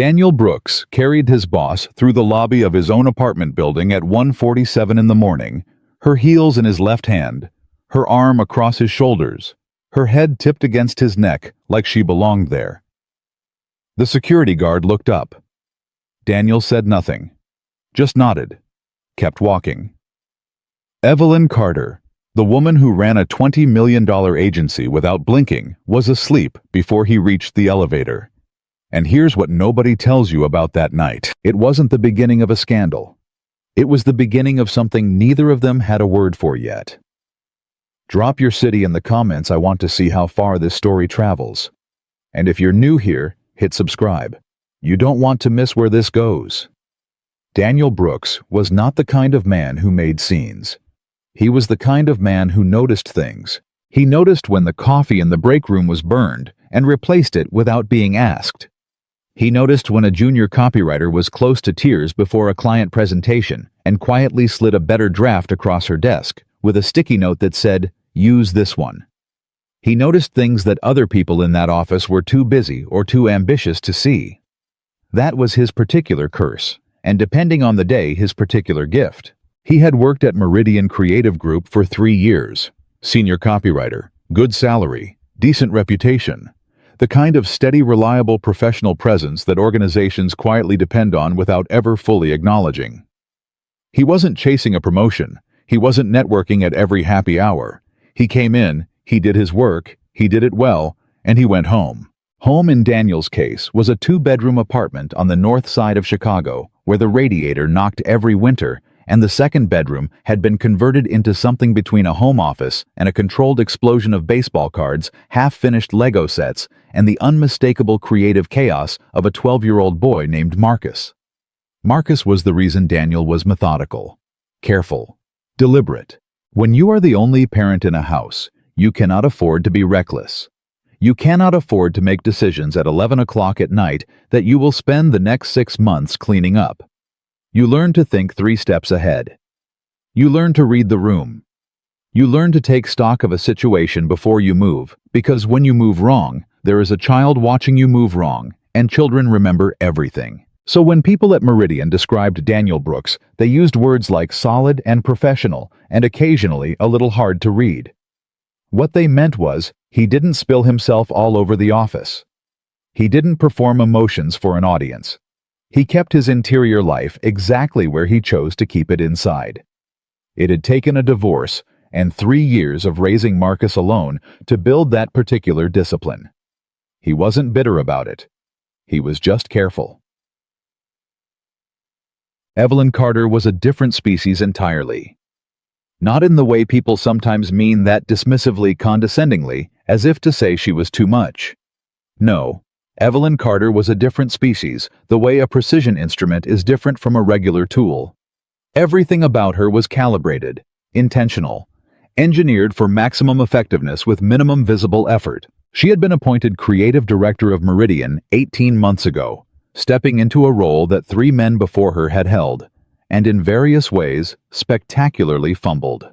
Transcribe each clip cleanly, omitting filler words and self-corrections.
Daniel Brooks carried his boss through the lobby of his own apartment building at 1:47 in the morning, her heels in his left hand, her arm across his shoulders, her head tipped against his neck like she belonged there. The security guard looked up. Daniel said nothing, just nodded, kept walking. Evelyn Carter, the woman who ran a $20 million agency without blinking, was asleep before he reached the elevator. And here's what nobody tells you about that night. It wasn't the beginning of a scandal. It was the beginning of something neither of them had a word for yet. Drop your city in the comments. I want to see how far this story travels. And if you're new here, hit subscribe. You don't want to miss where this goes. Daniel Brooks was not the kind of man who made scenes. He was the kind of man who noticed things. He noticed when the coffee in the break room was burned and replaced it without being asked. He noticed when a junior copywriter was close to tears before a client presentation and quietly slid a better draft across her desk with a sticky note that said, "Use this one." He noticed things that other people in that office were too busy or too ambitious to see. That was his particular curse, and depending on the day, his particular gift. He had worked at Meridian Creative Group for 3 years. Senior copywriter, good salary, decent reputation. The kind of steady, reliable professional presence that organizations quietly depend on without ever fully acknowledging. He wasn't chasing a promotion. He wasn't networking at every happy hour. He came in, he did his work, he did it well, and he went home. Home in Daniel's case was a 2-bedroom apartment on the north side of Chicago where the radiator knocked every winter, and the second bedroom had been converted into something between a home office and a controlled explosion of baseball cards, half-finished Lego sets, and the unmistakable creative chaos of a 12-year-old boy named Marcus. Marcus was the reason Daniel was methodical, careful, deliberate. When you are the only parent in a house, you cannot afford to be reckless. You cannot afford to make decisions at 11 o'clock at night that you will spend the next 6 months cleaning up. You learn to think 3 steps ahead. You learn to read the room. You learn to take stock of a situation before you move, because when you move wrong, there is a child watching you move wrong, and children remember everything. So when people at Meridian described Daniel Brooks, they used words like solid and professional, and occasionally a little hard to read. What they meant was, he didn't spill himself all over the office. He didn't perform emotions for an audience. He kept his interior life exactly where he chose to keep it inside. It had taken a divorce and 3 years of raising Marcus alone to build that particular discipline. He wasn't bitter about it. He was just careful. Evelyn Carter was a different species entirely. Not in the way people sometimes mean that dismissively, condescendingly, as if to say she was too much. No. Evelyn Carter was a different species, the way a precision instrument is different from a regular tool. Everything about her was calibrated, intentional, engineered for maximum effectiveness with minimum visible effort. She had been appointed creative director of Meridian 18 months ago, stepping into a role that 3 men before her had held, and in various ways spectacularly fumbled.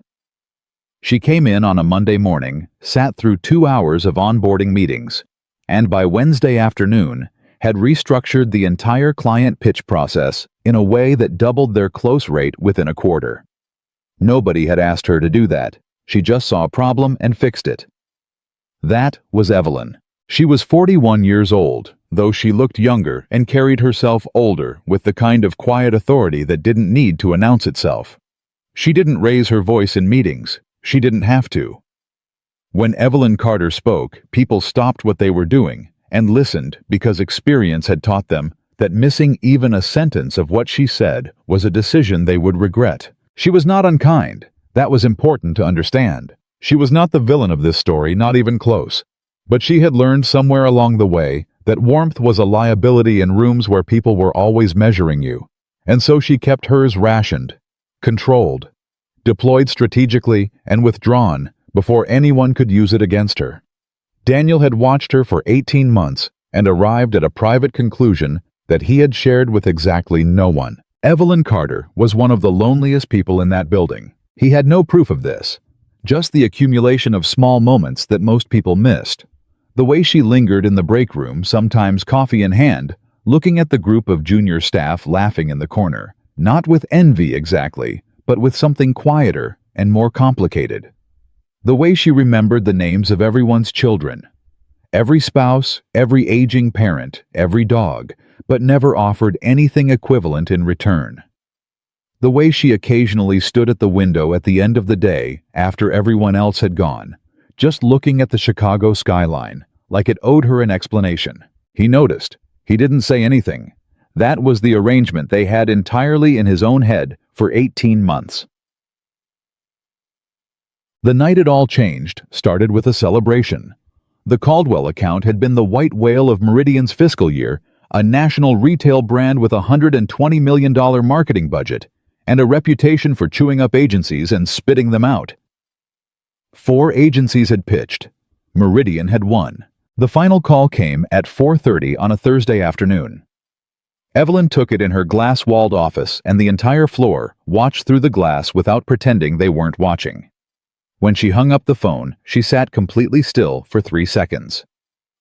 She came in on a Monday morning, sat through 2 hours of onboarding meetings, and by Wednesday afternoon had restructured the entire client pitch process in a way that doubled their close rate within a quarter. Nobody had asked her to do that. She just saw a problem and fixed it. That was Evelyn. She was 41 years old, though she looked younger and carried herself older with the kind of quiet authority that didn't need to announce itself. She didn't raise her voice in meetings. She didn't have to. When Evelyn Carter spoke, people stopped what they were doing and listened because experience had taught them that missing even a sentence of what she said was a decision they would regret. She was not unkind. That was important to understand. She was not the villain of this story, not even close. But she had learned somewhere along the way that warmth was a liability in rooms where people were always measuring you, and so she kept hers rationed, controlled, deployed strategically, and withdrawn before anyone could use it against her. Daniel had watched her for 18 months and arrived at a private conclusion that he had shared with exactly no one. Evelyn Carter was one of the loneliest people in that building. He had no proof of this, just the accumulation of small moments that most people missed. The way she lingered in the break room, sometimes coffee in hand, looking at the group of junior staff laughing in the corner, not with envy exactly, but with something quieter and more complicated. The way she remembered the names of everyone's children, every spouse, every aging parent, every dog, but never offered anything equivalent in return. The way she occasionally stood at the window at the end of the day after everyone else had gone, just looking at the Chicago skyline, like it owed her an explanation. He noticed. He didn't say anything. That was the arrangement they had entirely in his own head for 18 months. The night it all changed started with a celebration. The Caldwell account had been the white whale of Meridian's fiscal year, a national retail brand with a $120 million marketing budget, and a reputation for chewing up agencies and spitting them out. 4 agencies had pitched. Meridian had won. The final call came at 4:30 on a Thursday afternoon. Evelyn took it in her glass-walled office, and the entire floor watched through the glass without pretending they weren't watching. When she hung up the phone, she sat completely still for 3 seconds.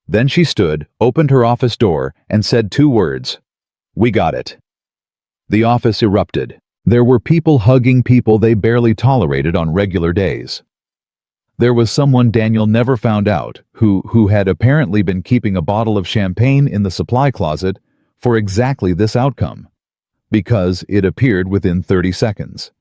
Then she stood, opened her office door, and said 2 words. "We got it." The office erupted. There were people hugging people they barely tolerated on regular days. There was someone Daniel never found out who had apparently been keeping a bottle of champagne in the supply closet for exactly this outcome, because it appeared within 30 seconds.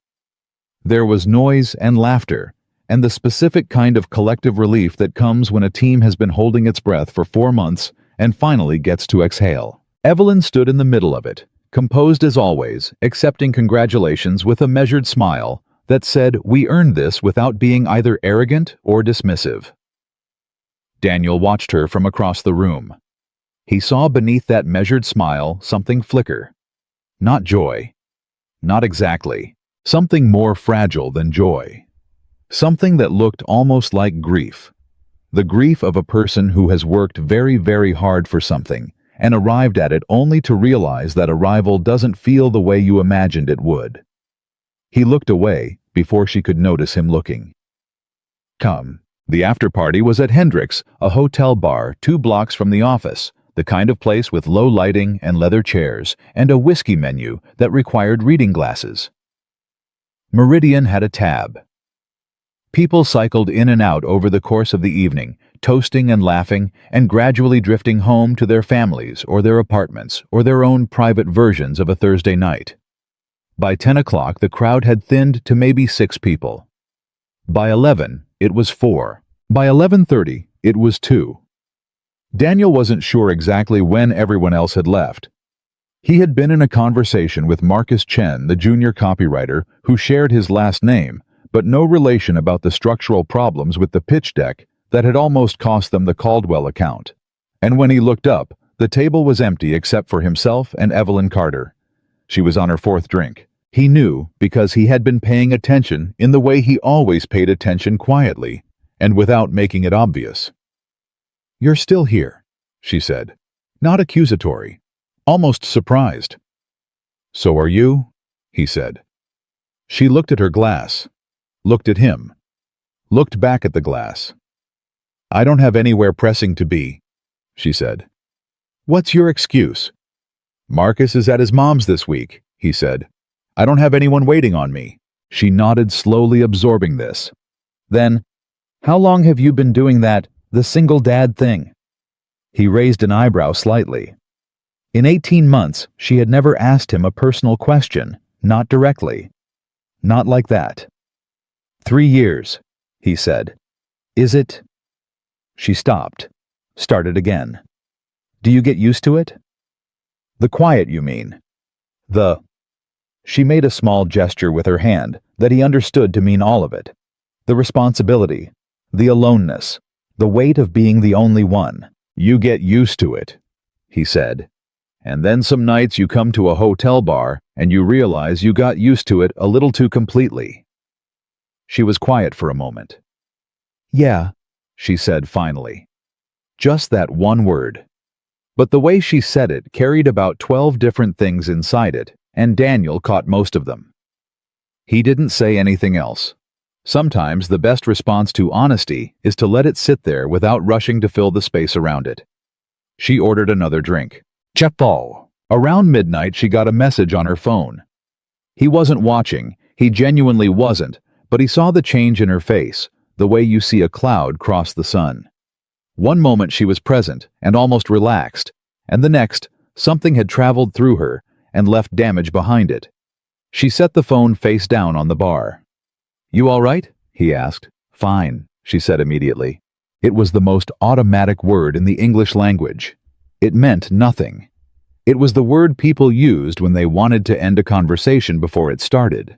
There was noise and laughter, and the specific kind of collective relief that comes when a team has been holding its breath for 4 months and finally gets to exhale. Evelyn stood in the middle of it, composed as always, accepting congratulations with a measured smile that said, "We earned this," without being either arrogant or dismissive. Daniel watched her from across the room. He saw beneath that measured smile something flicker. Not joy. Not exactly. Something more fragile than joy. Something that looked almost like grief. The grief of a person who has worked very, very hard for something and arrived at it only to realize that arrival doesn't feel the way you imagined it would. He looked away before she could notice him looking. Come. The after-party was at Hendricks, a hotel bar 2 blocks from the office, the kind of place with low lighting and leather chairs and a whiskey menu that required reading glasses. Meridian had a tab. People cycled in and out over the course of the evening, toasting and laughing, and gradually drifting home to their families or their apartments or their own private versions of a Thursday night. By 10 o'clock, the crowd had thinned to maybe 6 people. By 11, it was 4. By 11:30, it was 2. Daniel wasn't sure exactly when everyone else had left. He had been in a conversation with Marcus Chen, the junior copywriter, who shared his last name, but no relation about the structural problems with the pitch deck that had almost cost them the Caldwell account. And when he looked up, the table was empty except for himself and Evelyn Carter. She was on her 4th drink. He knew because he had been paying attention in the way he always paid attention quietly, and without making it obvious. "You're still here," she said, not accusatory, almost surprised. "So are you," he said. She looked at her glass, looked at him, looked back at the glass. "I don't have anywhere pressing to be," she said. "What's your excuse?" "Marcus is at his mom's this week," he said. "I don't have anyone waiting on me." She nodded, slowly absorbing this. Then, "How long have you been doing that, the single dad thing?" He raised an eyebrow slightly. In 18 months, she had never asked him a personal question, not directly. Not like that. 3 years, he said. "Is it?" She stopped, started again. "Do you get used to it?" "The quiet, you mean?" "The..." She made a small gesture with her hand that he understood to mean all of it. The responsibility, the aloneness, the weight of being the only one. "You get used to it," he said. "And then some nights you come to a hotel bar and you realize you got used to it a little too completely." She was quiet for a moment. "Yeah," she said finally. Just that one word. But the way she said it carried about 12 different things inside it, and Daniel caught most of them. He didn't say anything else. Sometimes the best response to honesty is to let it sit there without rushing to fill the space around it. She ordered another drink. Chapeau. Around midnight, she got a message on her phone. He wasn't watching. He genuinely wasn't, but he saw the change in her face, the way you see a cloud cross the sun. One moment she was present and almost relaxed, and the next, something had traveled through her and left damage behind it. She set the phone face down on the bar. "You all right?" he asked. "Fine," she said immediately. It was the most automatic word in the English language. It meant nothing. It was the word people used when they wanted to end a conversation before it started.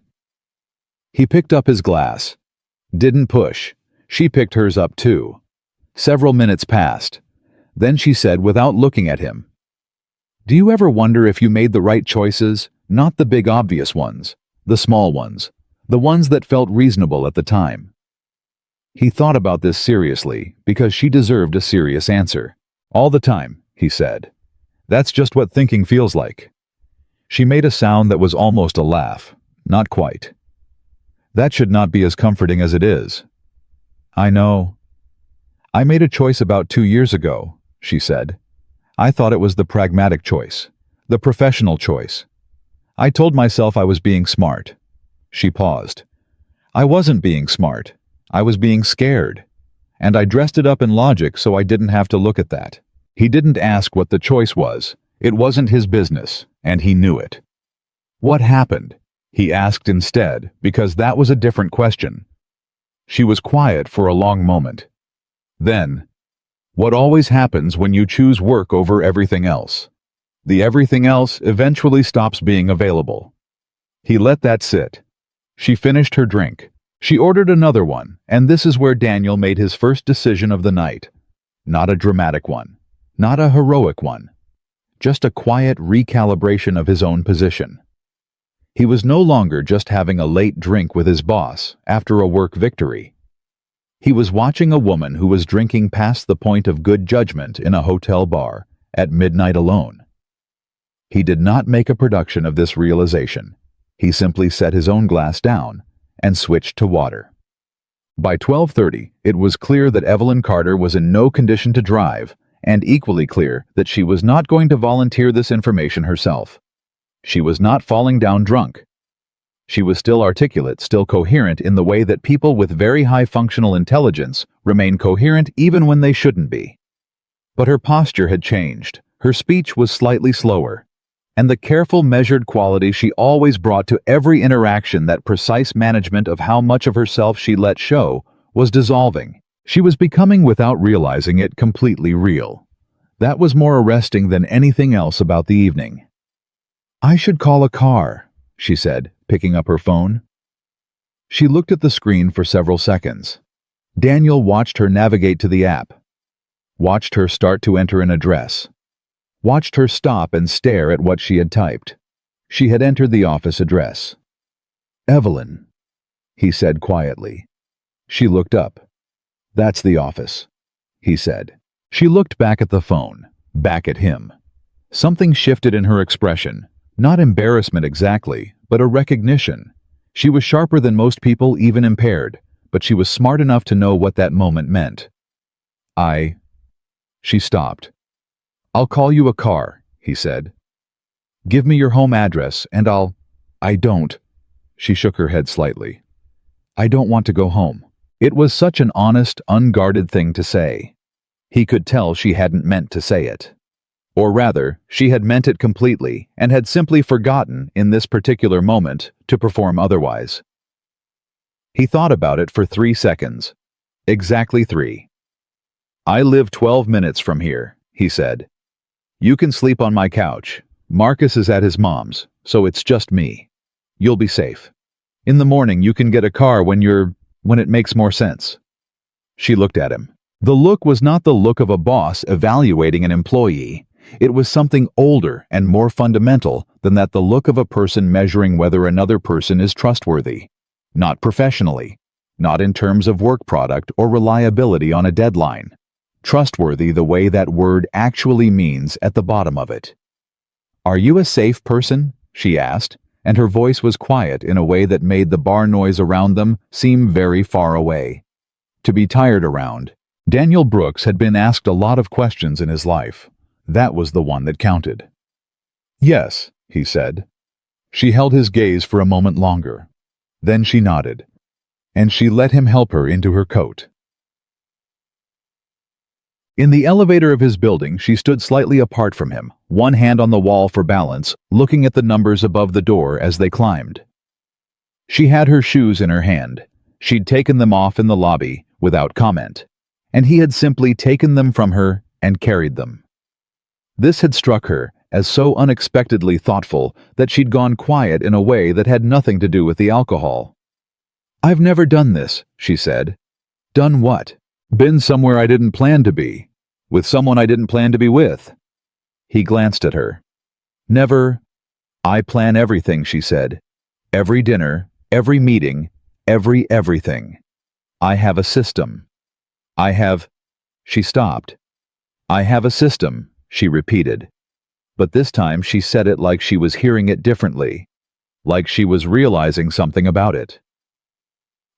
He picked up his glass. Didn't push. She picked hers up too. Several minutes passed. Then she said without looking at him, "Do you ever wonder if you made the right choices? Not the big obvious ones, the small ones, the ones that felt reasonable at the time." He thought about this seriously because she deserved a serious answer. "All the time," he said. "That's just what thinking feels like." She made a sound that was almost a laugh. Not quite. "That should not be as comforting as it is." "I know. I made a choice about 2 years ago," she said. "I thought it was the pragmatic choice, the professional choice. I told myself I was being smart." She paused. "I wasn't being smart. I was being scared. And I dressed it up in logic so I didn't have to look at that." He didn't ask what the choice was. It wasn't his business, and he knew it. "What happened?" he asked instead, because that was a different question. She was quiet for a long moment. Then, "What always happens when you choose work over everything else? The everything else eventually stops being available." He let that sit. She finished her drink. She ordered another one, and this is where Daniel made his first decision of the night. Not a dramatic one. Not a heroic one. Just a quiet recalibration of his own position. He was no longer just having a late drink with his boss after a work victory. He was watching a woman who was drinking past the point of good judgment in a hotel bar at midnight alone. He did not make a production of this realization. He simply set his own glass down and switched to water. By 12:30, it was clear that Evelyn Carter was in no condition to drive, and equally clear that she was not going to volunteer this information herself. She was not falling down drunk. She was still articulate, still coherent in the way that people with very high functional intelligence remain coherent even when they shouldn't be. But her posture had changed. Her speech was slightly slower. And the careful, measured quality she always brought to every interaction, that precise management of how much of herself she let show, was dissolving. She was becoming, without realizing it, completely real. That was more arresting than anything else about the evening. "I should call a car," she said, picking up her phone. She looked at the screen for several seconds. Daniel watched her navigate to the app. Watched her start to enter an address. Watched her stop and stare at what she had typed. She had entered the office address. "Evelyn," he said quietly. She looked up. "That's the office," he said. She looked back at the phone, back at him. Something shifted in her expression. Not embarrassment exactly, but a recognition. She was sharper than most people, even impaired, but she was smart enough to know what that moment meant. She stopped. "I'll call you a car," he said. "Give me your home address and I don't." She shook her head slightly. "I don't want to go home." It was such an honest, unguarded thing to say. He could tell she hadn't meant to say it. Or rather, she had meant it completely and had simply forgotten, in this particular moment, to perform otherwise. He thought about it for 3 seconds. Exactly 3. "I live 12 minutes from here," he said. "You can sleep on my couch. Marcus is at his mom's, so it's just me. You'll be safe. In the morning you can get a car when it makes more sense." She looked at him. The look was not the look of a boss evaluating an employee. It was something older and more fundamental than that, the look of a person measuring whether another person is trustworthy. Not professionally, not in terms of work product or reliability on a deadline. Trustworthy the way that word actually means at the bottom of it. "Are you a safe person?" she asked, and her voice was quiet in a way that made the bar noise around them seem very far away. To be tired around. Daniel Brooks had been asked a lot of questions in his life. That was the one that counted. "Yes," he said. She held his gaze for a moment longer. Then she nodded, and she let him help her into her coat. In the elevator of his building, she stood slightly apart from him, one hand on the wall for balance, looking at the numbers above the door as they climbed. She had her shoes in her hand. She'd taken them off in the lobby, without comment, and he had simply taken them from her and carried them. This had struck her as so unexpectedly thoughtful that she'd gone quiet in a way that had nothing to do with the alcohol. "I've never done this," she said. "Done what?" "Been somewhere I didn't plan to be. With someone I didn't plan to be with." He glanced at her. "Never." "I plan everything," she said. "Every dinner, every meeting, everything. I have a system. I have—" She stopped. "I have a system," she repeated. But this time she said it like she was hearing it differently, like she was realizing something about it.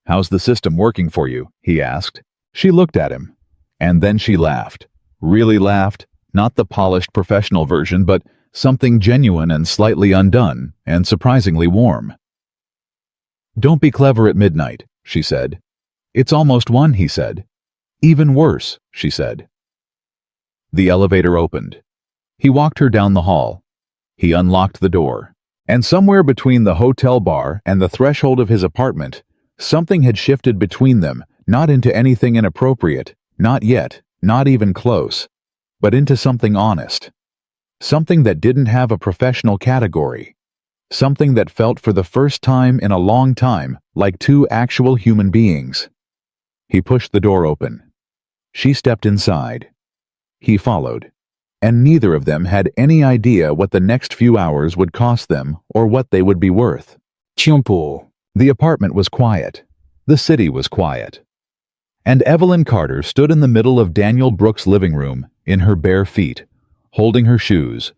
"How's the system working for you?" he asked. She looked at him, and then she laughed. Really laughed, not the polished professional version, but something genuine and slightly undone, and surprisingly warm. "Don't be clever at midnight," she said. "It's almost 1, he said. "Even worse," she said. The elevator opened. He walked her down the hall. He unlocked the door. And somewhere between the hotel bar and the threshold of his apartment, something had shifted between them, not into anything inappropriate, not yet, not even close, but into something honest. Something that didn't have a professional category. Something that felt for the first time in a long time like two actual human beings. He pushed the door open. She stepped inside. He followed. And neither of them had any idea what the next few hours would cost them or what they would be worth. Tiempo. The apartment was quiet. The city was quiet. And Evelyn Carter stood in the middle of Daniel Brooks' living room, in her bare feet, holding her shoes,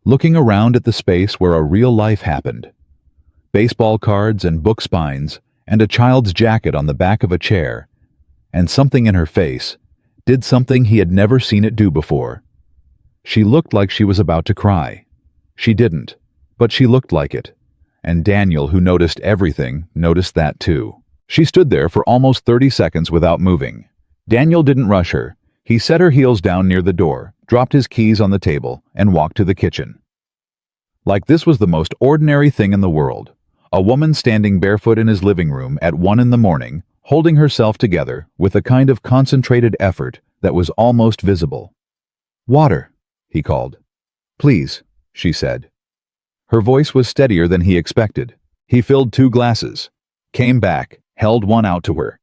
looking around at the space where a real life happened. Baseball cards and book spines, and a child's jacket on the back of a chair, and something in her face did something he had never seen it do before. She looked like she was about to cry. She didn't, but she looked like it, and Daniel, who noticed everything, noticed that too. She stood there for almost 30 seconds without moving. Daniel didn't rush her. He set her heels down near the door, dropped his keys on the table, and walked to the kitchen. Like this was the most ordinary thing in the world. A woman standing barefoot in his living room at 1 in the morning, holding herself together with a kind of concentrated effort that was almost visible. "Water," he called. "Please," she said. Her voice was steadier than he expected. He filled 2 glasses, came back, held one out to her.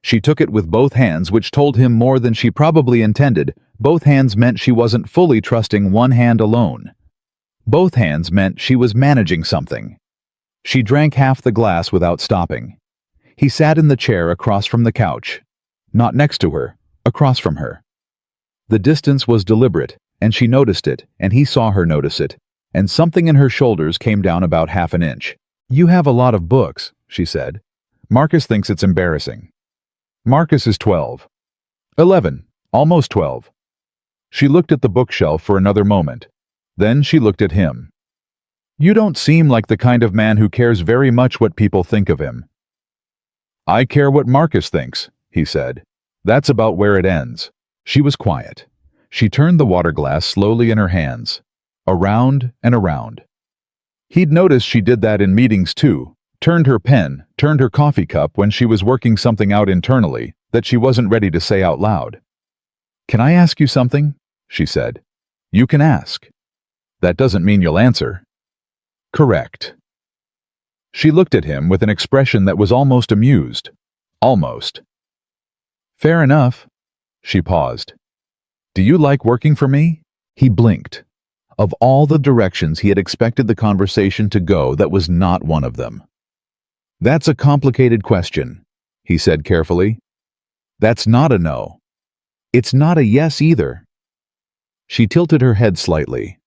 She took it with both hands, which told him more than she probably intended. Both hands meant she wasn't fully trusting one hand alone. Both hands meant she was managing something. She drank half the glass without stopping. He sat in the chair across from the couch. Not next to her, across from her. The distance was deliberate, and she noticed it, and he saw her notice it, and something in her shoulders came down about half an inch. "You have a lot of books," she said. "Marcus thinks it's embarrassing." Marcus is 12. 11, almost 12. She looked at the bookshelf for another moment. Then she looked at him. "You don't seem like the kind of man who cares very much what people think of him." "I care what Marcus thinks," he said. "That's about where it ends." She was quiet. She turned the water glass slowly in her hands, around and around. He'd noticed she did that in meetings too, turned her pen, turned her coffee cup when she was working something out internally that she wasn't ready to say out loud. "Can I ask you something?" she said. "You can ask. That doesn't mean you'll answer." "Correct." She looked at him with an expression that was almost amused. Almost. "Fair enough." She paused. "Do you like working for me?" He blinked. Of all the directions he had expected the conversation to go, that was not one of them. "That's a complicated question," he said carefully. "That's not a no. It's not a yes either." She tilted her head slightly.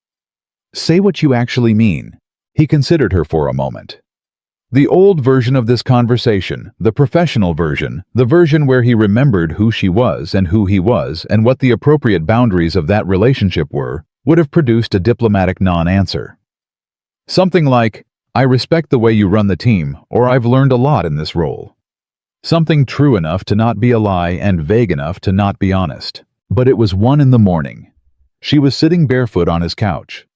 "Say what you actually mean." He considered her for a moment. The old version of this conversation, the professional version, the version where he remembered who she was and who he was and what the appropriate boundaries of that relationship were, would have produced a diplomatic non-answer. Something like, "I respect the way you run the team," or "I've learned a lot in this role." Something true enough to not be a lie and vague enough to not be honest. But it was 1 a.m. She was sitting barefoot on his couch.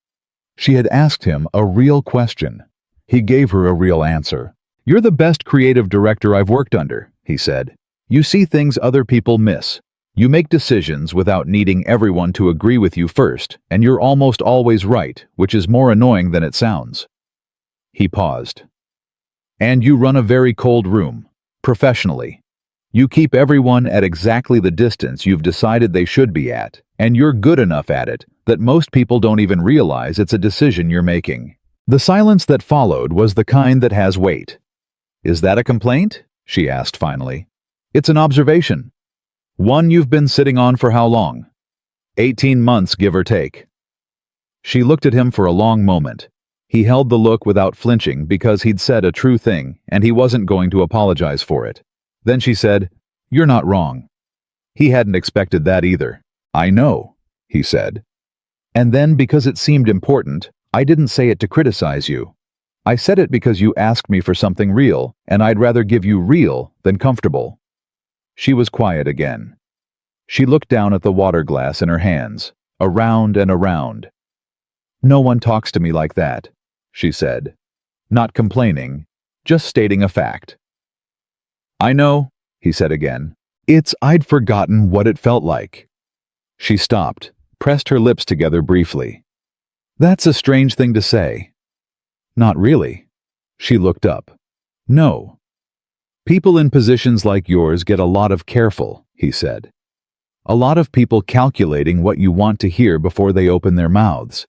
She had asked him a real question. He gave her a real answer. "You're the best creative director I've worked under," he said. "You see things other people miss. You make decisions without needing everyone to agree with you first, and you're almost always right, which is more annoying than it sounds." He paused. "And you run a very cold room, professionally. You keep everyone at exactly the distance you've decided they should be at, and you're good enough at it that most people don't even realize it's a decision you're making." The silence that followed was the kind that has weight. "Is that a complaint?" she asked finally. "It's an observation. One you've been sitting on for how long? 18 months, give or take." She looked at him for a long moment. He held the look without flinching because he'd said a true thing and he wasn't going to apologize for it. Then she said, "You're not wrong." He hadn't expected that either. "I know," he said. "And then, because it seemed important, I didn't say it to criticize you. I said it because you asked me for something real, and I'd rather give you real than comfortable." She was quiet again. She looked down at the water glass in her hands, around and around. "No one talks to me like that," she said. Not complaining, just stating a fact. "I know," he said again. I'd forgotten what it felt like." She stopped, pressed her lips together briefly. "That's a strange thing to say." "Not really." She looked up. "No. People in positions like yours get a lot of careful," he said. "A lot of people calculating what you want to hear before they open their mouths.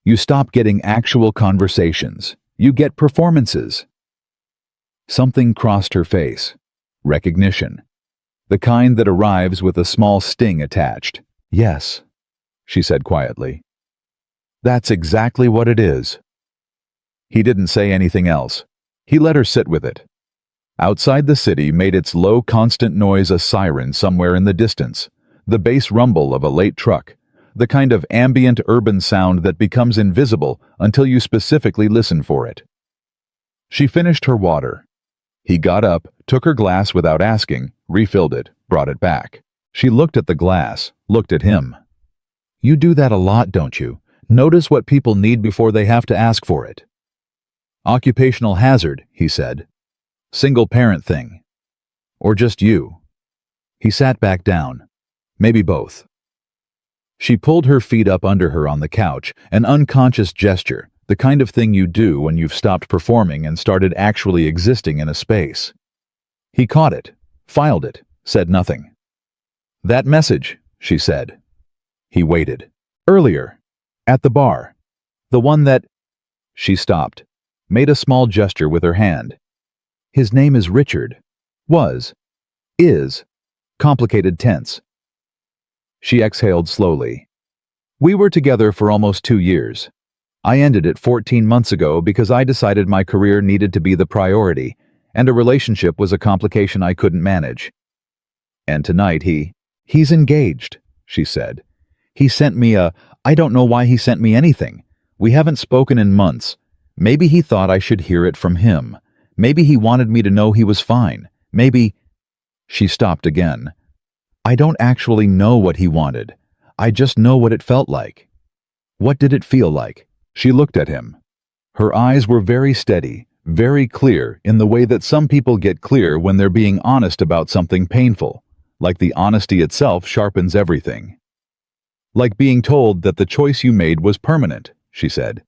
You stop getting actual conversations. You get performances." Something crossed her face. Recognition. The kind that arrives with a small sting attached. "Yes," she said quietly. "That's exactly what it is." He didn't say anything else. He let her sit with it. Outside the city made its low, constant noise a siren somewhere in the distance, the bass rumble of a late truck, the kind of ambient urban sound that becomes invisible until you specifically listen for it. She finished her water. He got up, took her glass without asking, refilled it, brought it back. She looked at the glass, looked at him. "You do that a lot, don't you? Notice what people need before they have to ask for it." "Occupational hazard," he said. "Single-parent thing. Or just you." He sat back down. "Maybe both." She pulled her feet up under her on the couch, an unconscious gesture, the kind of thing you do when you've stopped performing and started actually existing in a space. He caught it, filed it, said nothing. "That message," she said. He waited. "Earlier. At the bar. The one that—" She stopped, made a small gesture with her hand. "His name is Richard. Was. Is. Complicated tense." She exhaled slowly. "We were together for almost 2 years. I ended it 14 months ago because I decided my career needed to be the priority, and a relationship was a complication I couldn't manage. And tonight he's engaged," she said. "He sent me I don't know why he sent me anything. We haven't spoken in months. Maybe he thought I should hear it from him. Maybe he wanted me to know he was fine. Maybe—" She stopped again. "I don't actually know what he wanted. I just know what it felt like." "What did it feel like?" She looked at him. Her eyes were very steady, very clear in the way that some people get clear when they're being honest about something painful, like the honesty itself sharpens everything. "Like being told that the choice you made was permanent," she said.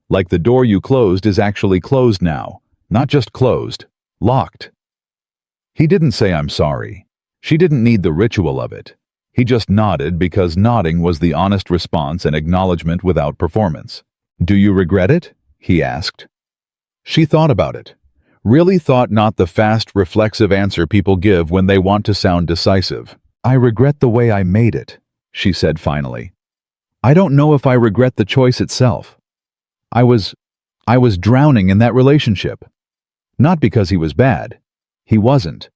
"Like the door you closed is actually closed now. Not just closed, locked." He didn't say "I'm sorry." She didn't need the ritual of it. He just nodded because nodding was the honest response and acknowledgement without performance. "Do you regret it?" he asked. She thought about it. Really thought, not the fast, reflexive answer people give when they want to sound decisive. "I regret the way I made it," she said finally. "I don't know if I regret the choice itself. I was drowning in that relationship. Not because he was bad. He wasn't.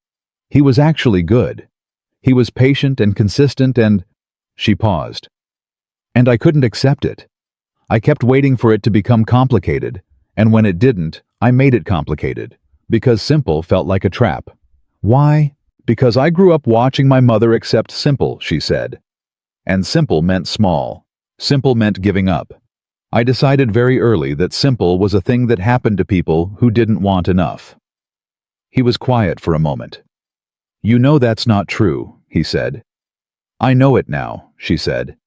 He was actually good. He was patient and consistent and—" She paused. And I couldn't accept it. I kept waiting for it to become complicated, and when it didn't, I made it complicated, because simple felt like a trap. Why? Because I grew up watching my mother accept simple, she said. And simple meant small. Simple meant giving up. I decided very early that simple was a thing that happened to people who didn't want enough. He was quiet for a moment. You know that's not true, he said. I know it now, she said.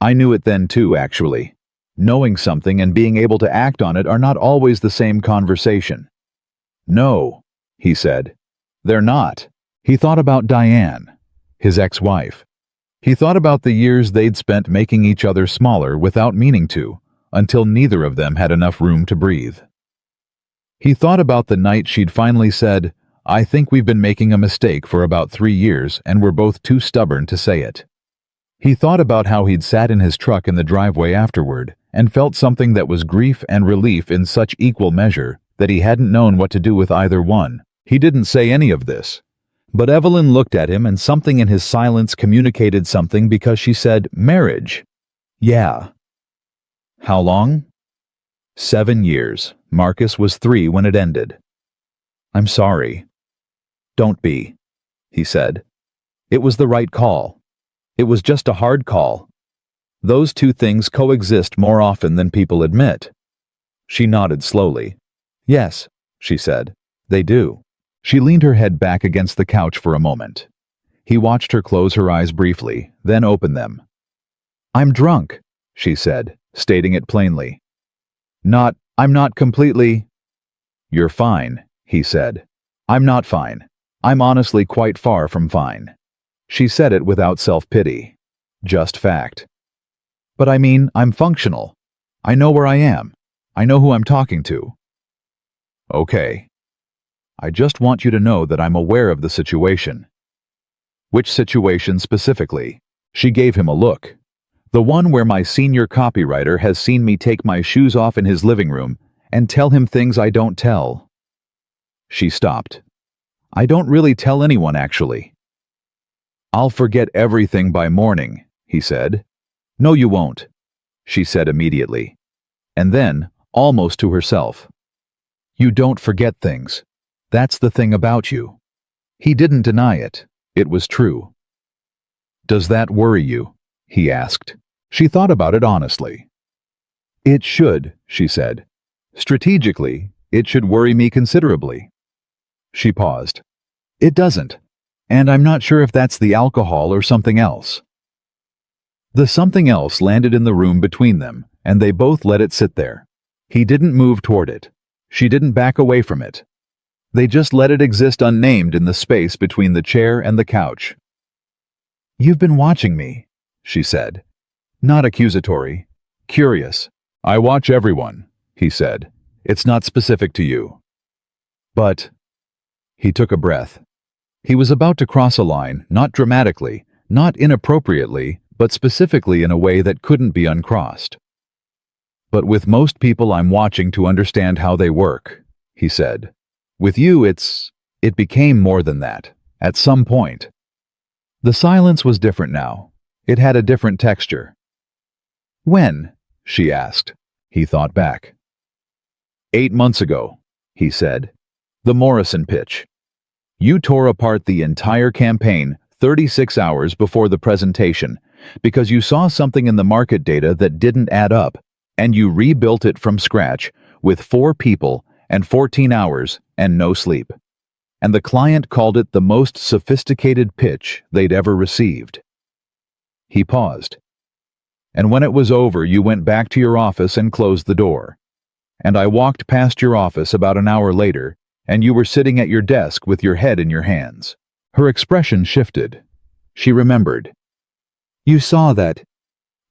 I knew it then too, actually. Knowing something and being able to act on it are not always the same conversation. No, he said. They're not. He thought about Diane, his ex-wife. He thought about the years they'd spent making each other smaller without meaning to, until neither of them had enough room to breathe. He thought about the night she'd finally said, I think we've been making a mistake for about 3 years and we're both too stubborn to say it. He thought about how he'd sat in his truck in the driveway afterward and felt something that was grief and relief in such equal measure that he hadn't known what to do with either one. He didn't say any of this. But Evelyn looked at him and something in his silence communicated something because she said, marriage. Yeah. How long? 7 years. Marcus was 3 when it ended. I'm sorry. Don't be, he said. It was the right call. It was just a hard call. Those two things coexist more often than people admit. She nodded slowly. Yes, she said. They do. She leaned her head back against the couch for a moment. He watched her close her eyes briefly, then open them. I'm drunk, she said, stating it plainly. I'm not completely... You're fine, he said. I'm not fine. I'm honestly quite far from fine. She said it without self-pity. Just fact. But I mean, I'm functional. I know where I am. I know who I'm talking to. Okay. I just want you to know that I'm aware of the situation. Which situation specifically? She gave him a look. The one where my senior copywriter has seen me take my shoes off in his living room and tell him things I don't tell. She stopped. I don't really tell anyone, actually. I'll forget everything by morning, he said. No, you won't, she said immediately. And then, almost to herself. You don't forget things. That's the thing about you. He didn't deny it. It was true. Does that worry you? He asked. She thought about it honestly. It should, she said. Strategically, it should worry me considerably. She paused. It doesn't. And I'm not sure if that's the alcohol or something else. The something else landed in the room between them, and they both let it sit there. He didn't move toward it. She didn't back away from it. They just let it exist unnamed in the space between the chair and the couch. You've been watching me, she said. Not accusatory. Curious. I watch everyone, he said. It's not specific to you. But... He took a breath. He was about to cross a line, not dramatically, not inappropriately, but specifically in a way that couldn't be uncrossed. But with most people I'm watching to understand how they work, he said. With you it became more than that, at some point. The silence was different now. It had a different texture. When? She asked. He thought back. 8 months ago, he said. The Morrison pitch. You tore apart the entire campaign 36 hours before the presentation because you saw something in the market data that didn't add up, and you rebuilt it from scratch with 4 people and 14 hours and no sleep. And the client called it the most sophisticated pitch they'd ever received. He paused. And when it was over, you went back to your office and closed the door. And I walked past your office about an hour later, and you were sitting at your desk with your head in your hands. Her expression shifted. She remembered. You saw that.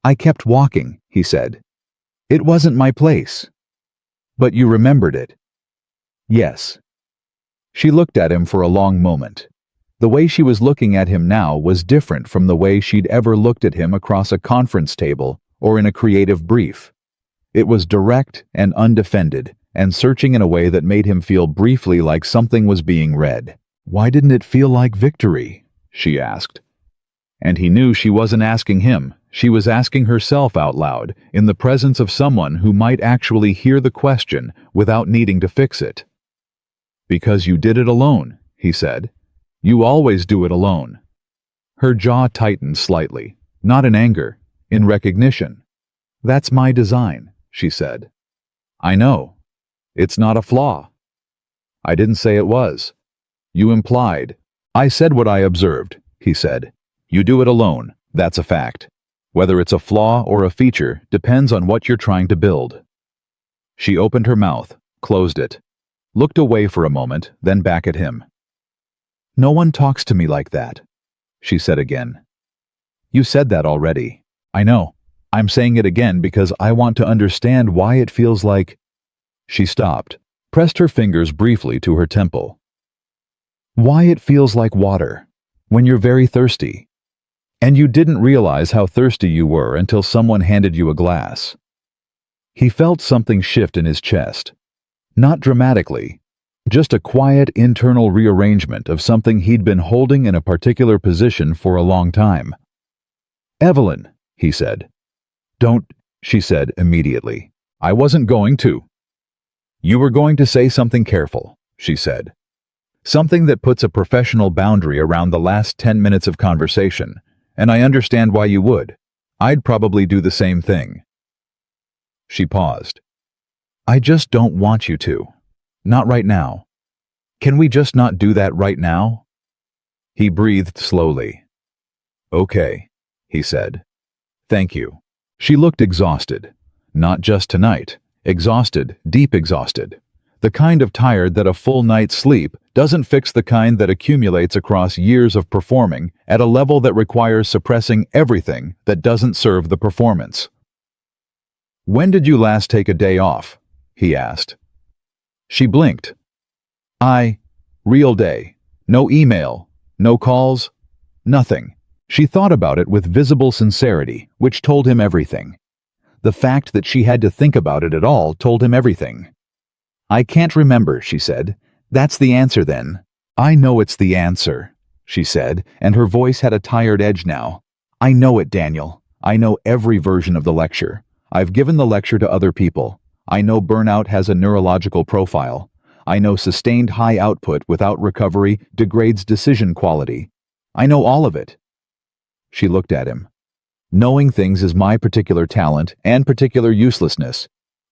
I kept walking, he said. It wasn't my place. But you remembered it. Yes. She looked at him for a long moment. The way she was looking at him now was different from the way she'd ever looked at him across a conference table or in a creative brief. It was direct and undefended, and searching in a way that made him feel briefly like something was being read. Why didn't it feel like victory? She asked. And he knew she wasn't asking him, She was asking herself out loud, in the presence of someone who might actually hear the question without needing to fix it. "Because you did it alone," he said. "You always do it alone." Her jaw tightened slightly, not in anger, in recognition. "That's my design," she said. "I know. It's not a flaw." "I didn't say it was. You implied." "I said what I observed," he said. "You do it alone. That's a fact. Whether it's a flaw or a feature depends on what you're trying to build." She opened her mouth, closed it, looked away for a moment, then back at him. "No one talks to me like that," she said again. "You said that already. I know. I'm saying it again because I want to understand why it feels like—" She stopped, pressed her fingers briefly to her temple. "Why it feels like water, when you're very thirsty. And you didn't realize how thirsty you were until someone handed you a glass." He felt something shift in his chest. Not dramatically, just a quiet internal rearrangement of something he'd been holding in a particular position for a long time. "Evelyn," he said. "Don't," she said immediately. "I wasn't going to." "You were going to say something careful," she said. "Something that puts a professional boundary around the last 10 minutes of conversation, and I understand why you would. I'd probably do the same thing." She paused. "I just don't want you to. Not right now. Can we just not do that right now?" He breathed slowly. "Okay," he said. "Thank you." She looked exhausted. Not just tonight. Exhausted, deep exhausted. The kind of tired that a full night's sleep doesn't fix, the kind that accumulates across years of performing at a level that requires suppressing everything that doesn't serve the performance. "When did you last take a day off?" he asked. She blinked. Real day. No email. No calls. Nothing. She thought about it with visible sincerity, which told him everything. The fact that she had to think about it at all told him everything. "I can't remember," she said. "That's the answer then." "I know it's the answer," she said, and her voice had a tired edge now. "I know it, Daniel. I know every version of the lecture. I've given the lecture to other people. I know burnout has a neurological profile. I know sustained high output without recovery degrades decision quality. I know all of it." She looked at him. "Knowing things is my particular talent and particular uselessness.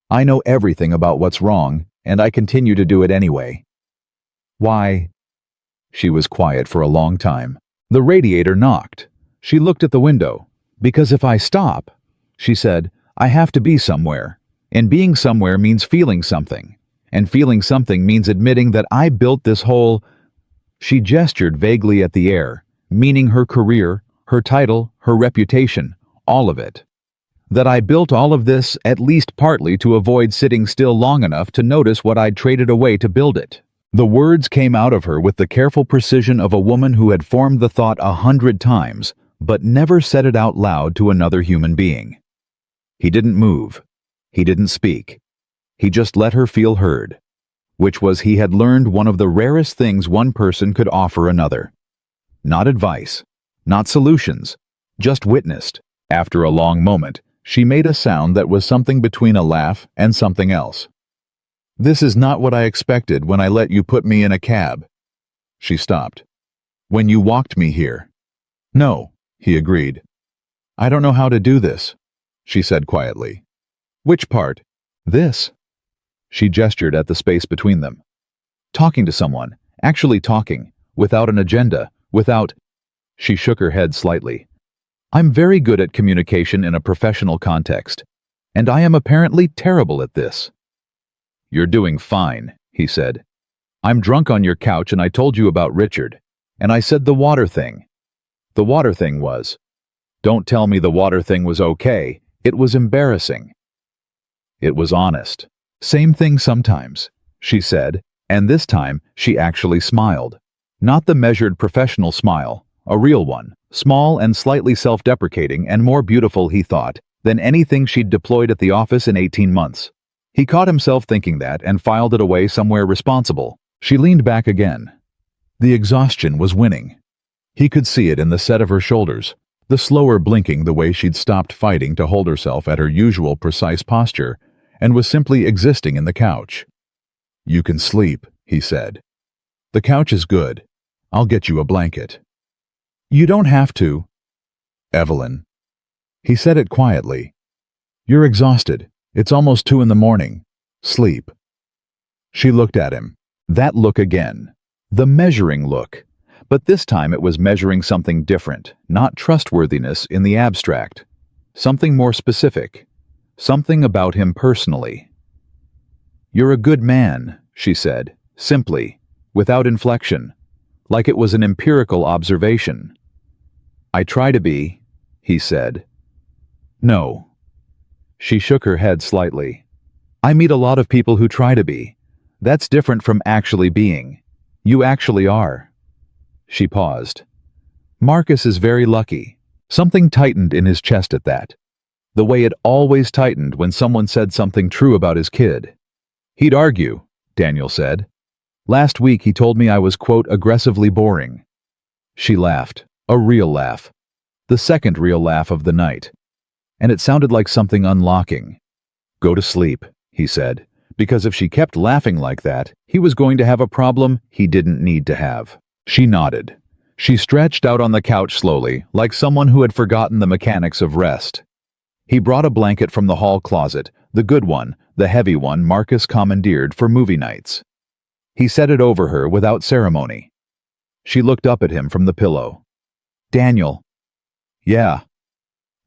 I know everything about what's wrong, and I continue to do it anyway." "Why?" She was quiet for a long time. The radiator knocked. She looked at the window. "Because if I stop," she said, "I have to be somewhere. And being somewhere means feeling something. And feeling something means admitting that I built this whole—" She gestured vaguely at the air, meaning her career, her title, her reputation, all of it. "That I built all of this at least partly to avoid sitting still long enough to notice what I'd traded away to build it." The words came out of her with the careful precision of a woman who had formed the thought 100 times, but never said it out loud to another human being. He didn't move. He didn't speak. He just let her feel heard, which was, he had learned, one of the rarest things one person could offer another. Not advice, not solutions, just witnessed. After a long moment, she made a sound that was something between a laugh and something else. "This is not what I expected when I let you put me in a cab." She stopped. "When you walked me here." "No," he agreed. "I don't know how to do this," she said quietly. "Which part?" "This." She gestured at the space between them. "Talking to someone, actually talking, without an agenda, without—" She shook her head slightly. "I'm very good at communication in a professional context, and I am apparently terrible at this." "You're doing fine," he said. "I'm drunk on your couch and I told you about Richard, and I said the water thing. The water thing was. Don't tell me the water thing was okay. It was embarrassing." It was honest. "Same thing sometimes," she said, and this time she actually smiled. Not the measured professional smile, a real one, small and slightly self-deprecating and more beautiful, he thought, than anything she'd deployed at the office in 18 months. He caught himself thinking that and filed it away somewhere responsible. She leaned back again. The exhaustion was winning. He could see it in the set of her shoulders, the slower blinking the way she'd stopped fighting to hold herself at her usual precise posture and was simply existing in the couch. "You can sleep," he said. "The couch is good. I'll get you a blanket." "You don't have to." "Evelyn." He said it quietly. "You're exhausted. It's almost 2 in the morning. Sleep." She looked at him. That look again. The measuring look. But this time it was measuring something different, not trustworthiness in the abstract. Something more specific. Something about him personally. "You're a good man," she said, simply, without inflection, like it was an empirical observation. "I try to be," he said. "No." She shook her head slightly. "I meet a lot of people who try to be. That's different from actually being. You actually are." She paused. "Marcus is very lucky." Something tightened in his chest at that. The way it always tightened when someone said something true about his kid. "He'd argue," Daniel said. "Last week he told me I was, quote, aggressively boring." She laughed, a real laugh. The second real laugh of the night. And it sounded like something unlocking. "Go to sleep," he said, because if she kept laughing like that, he was going to have a problem he didn't need to have. She nodded. She stretched out on the couch slowly, like someone who had forgotten the mechanics of rest. He brought a blanket from the hall closet, the good one, the heavy one Marcus commandeered for movie nights. He set it over her without ceremony. She looked up at him from the pillow. "Daniel." "Yeah."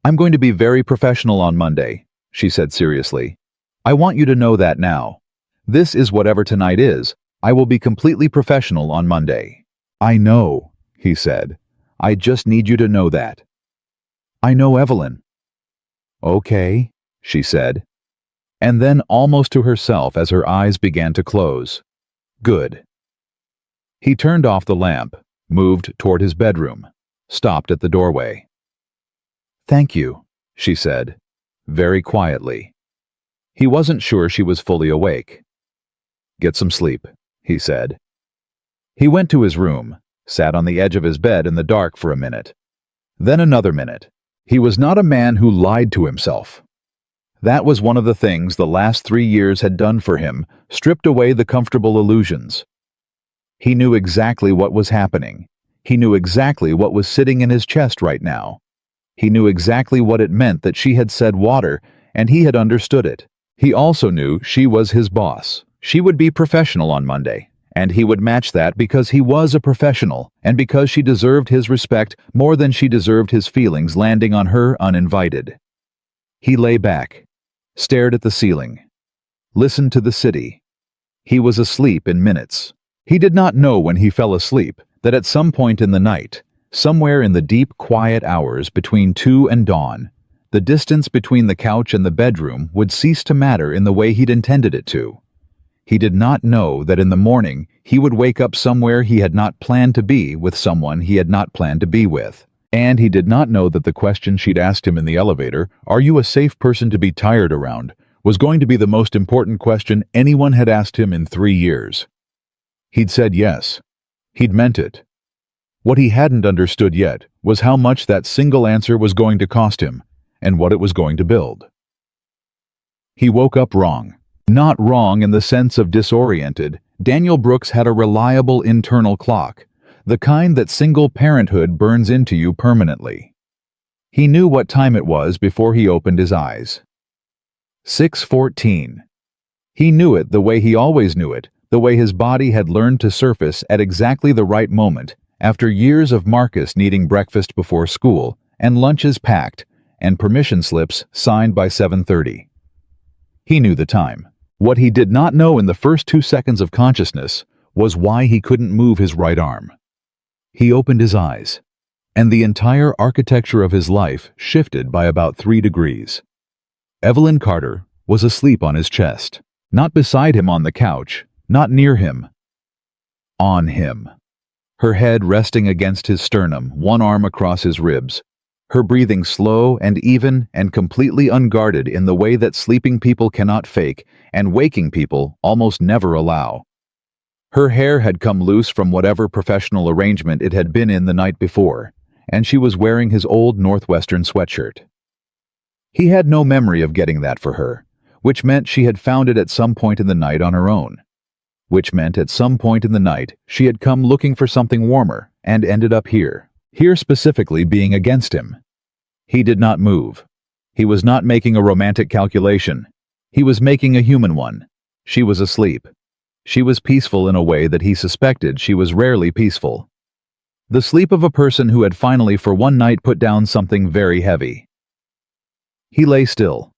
"I'm going to be very professional on Monday," she said seriously. "I want you to know that now. This is whatever tonight is. I will be completely professional on Monday." "I know," he said. "I just need you to know that." "I know, Evelyn." "Okay," she said. And then almost to herself as her eyes began to close. "Good." He turned off the lamp, moved toward his bedroom, stopped at the doorway. "Thank you," she said, very quietly. He wasn't sure she was fully awake. "Get some sleep," he said. He went to his room, sat on the edge of his bed in the dark for a minute. Then another minute. He was not a man who lied to himself. That was one of the things the last 3 years had done for him, stripped away the comfortable illusions. He knew exactly what was happening. He knew exactly what was sitting in his chest right now. He knew exactly what it meant that she had said water, and he had understood it. He also knew she was his boss. She would be professional on Monday, and he would match that because he was a professional, and because she deserved his respect more than she deserved his feelings landing on her uninvited. He lay back, stared at the ceiling, listened to the city. He was asleep in minutes. He did not know when he fell asleep that at some point in the night, somewhere in the deep, quiet hours between 2 and dawn, the distance between the couch and the bedroom would cease to matter in the way he'd intended it to. He did not know that in the morning he would wake up somewhere he had not planned to be with someone he had not planned to be with. And he did not know that the question she'd asked him in the elevator, "Are you a safe person to be tired around?" was going to be the most important question anyone had asked him in 3 years. He'd said yes. He'd meant it. What he hadn't understood yet was how much that single answer was going to cost him, and what it was going to build. He woke up wrong. Not wrong in the sense of disoriented. Daniel Brooks had a reliable internal clock, the kind that single parenthood burns into you permanently. He knew what time it was before he opened his eyes. 6:14. He knew it the way he always knew it, the way his body had learned to surface at exactly the right moment, after years of Marcus needing breakfast before school, and lunches packed, and permission slips signed by 7:30. He knew the time. What he did not know in the first 2 seconds of consciousness was why he couldn't move his right arm. He opened his eyes, and the entire architecture of his life shifted by about 3 degrees. Evelyn Carter was asleep on his chest, not beside him on the couch, not near him. On him. Her head resting against his sternum, one arm across his ribs, her breathing slow and even and completely unguarded in the way that sleeping people cannot fake and waking people almost never allow. Her hair had come loose from whatever professional arrangement it had been in the night before, and she was wearing his old Northwestern sweatshirt. He had no memory of getting that for her, which meant she had found it at some point in the night on her own. Which meant at some point in the night she had come looking for something warmer and ended up here specifically being against him. He did not move. He was not making a romantic calculation. He was making a human one. She was asleep. She was peaceful in a way that he suspected she was rarely peaceful. The sleep of a person who had finally for one night put down something very heavy. He lay still,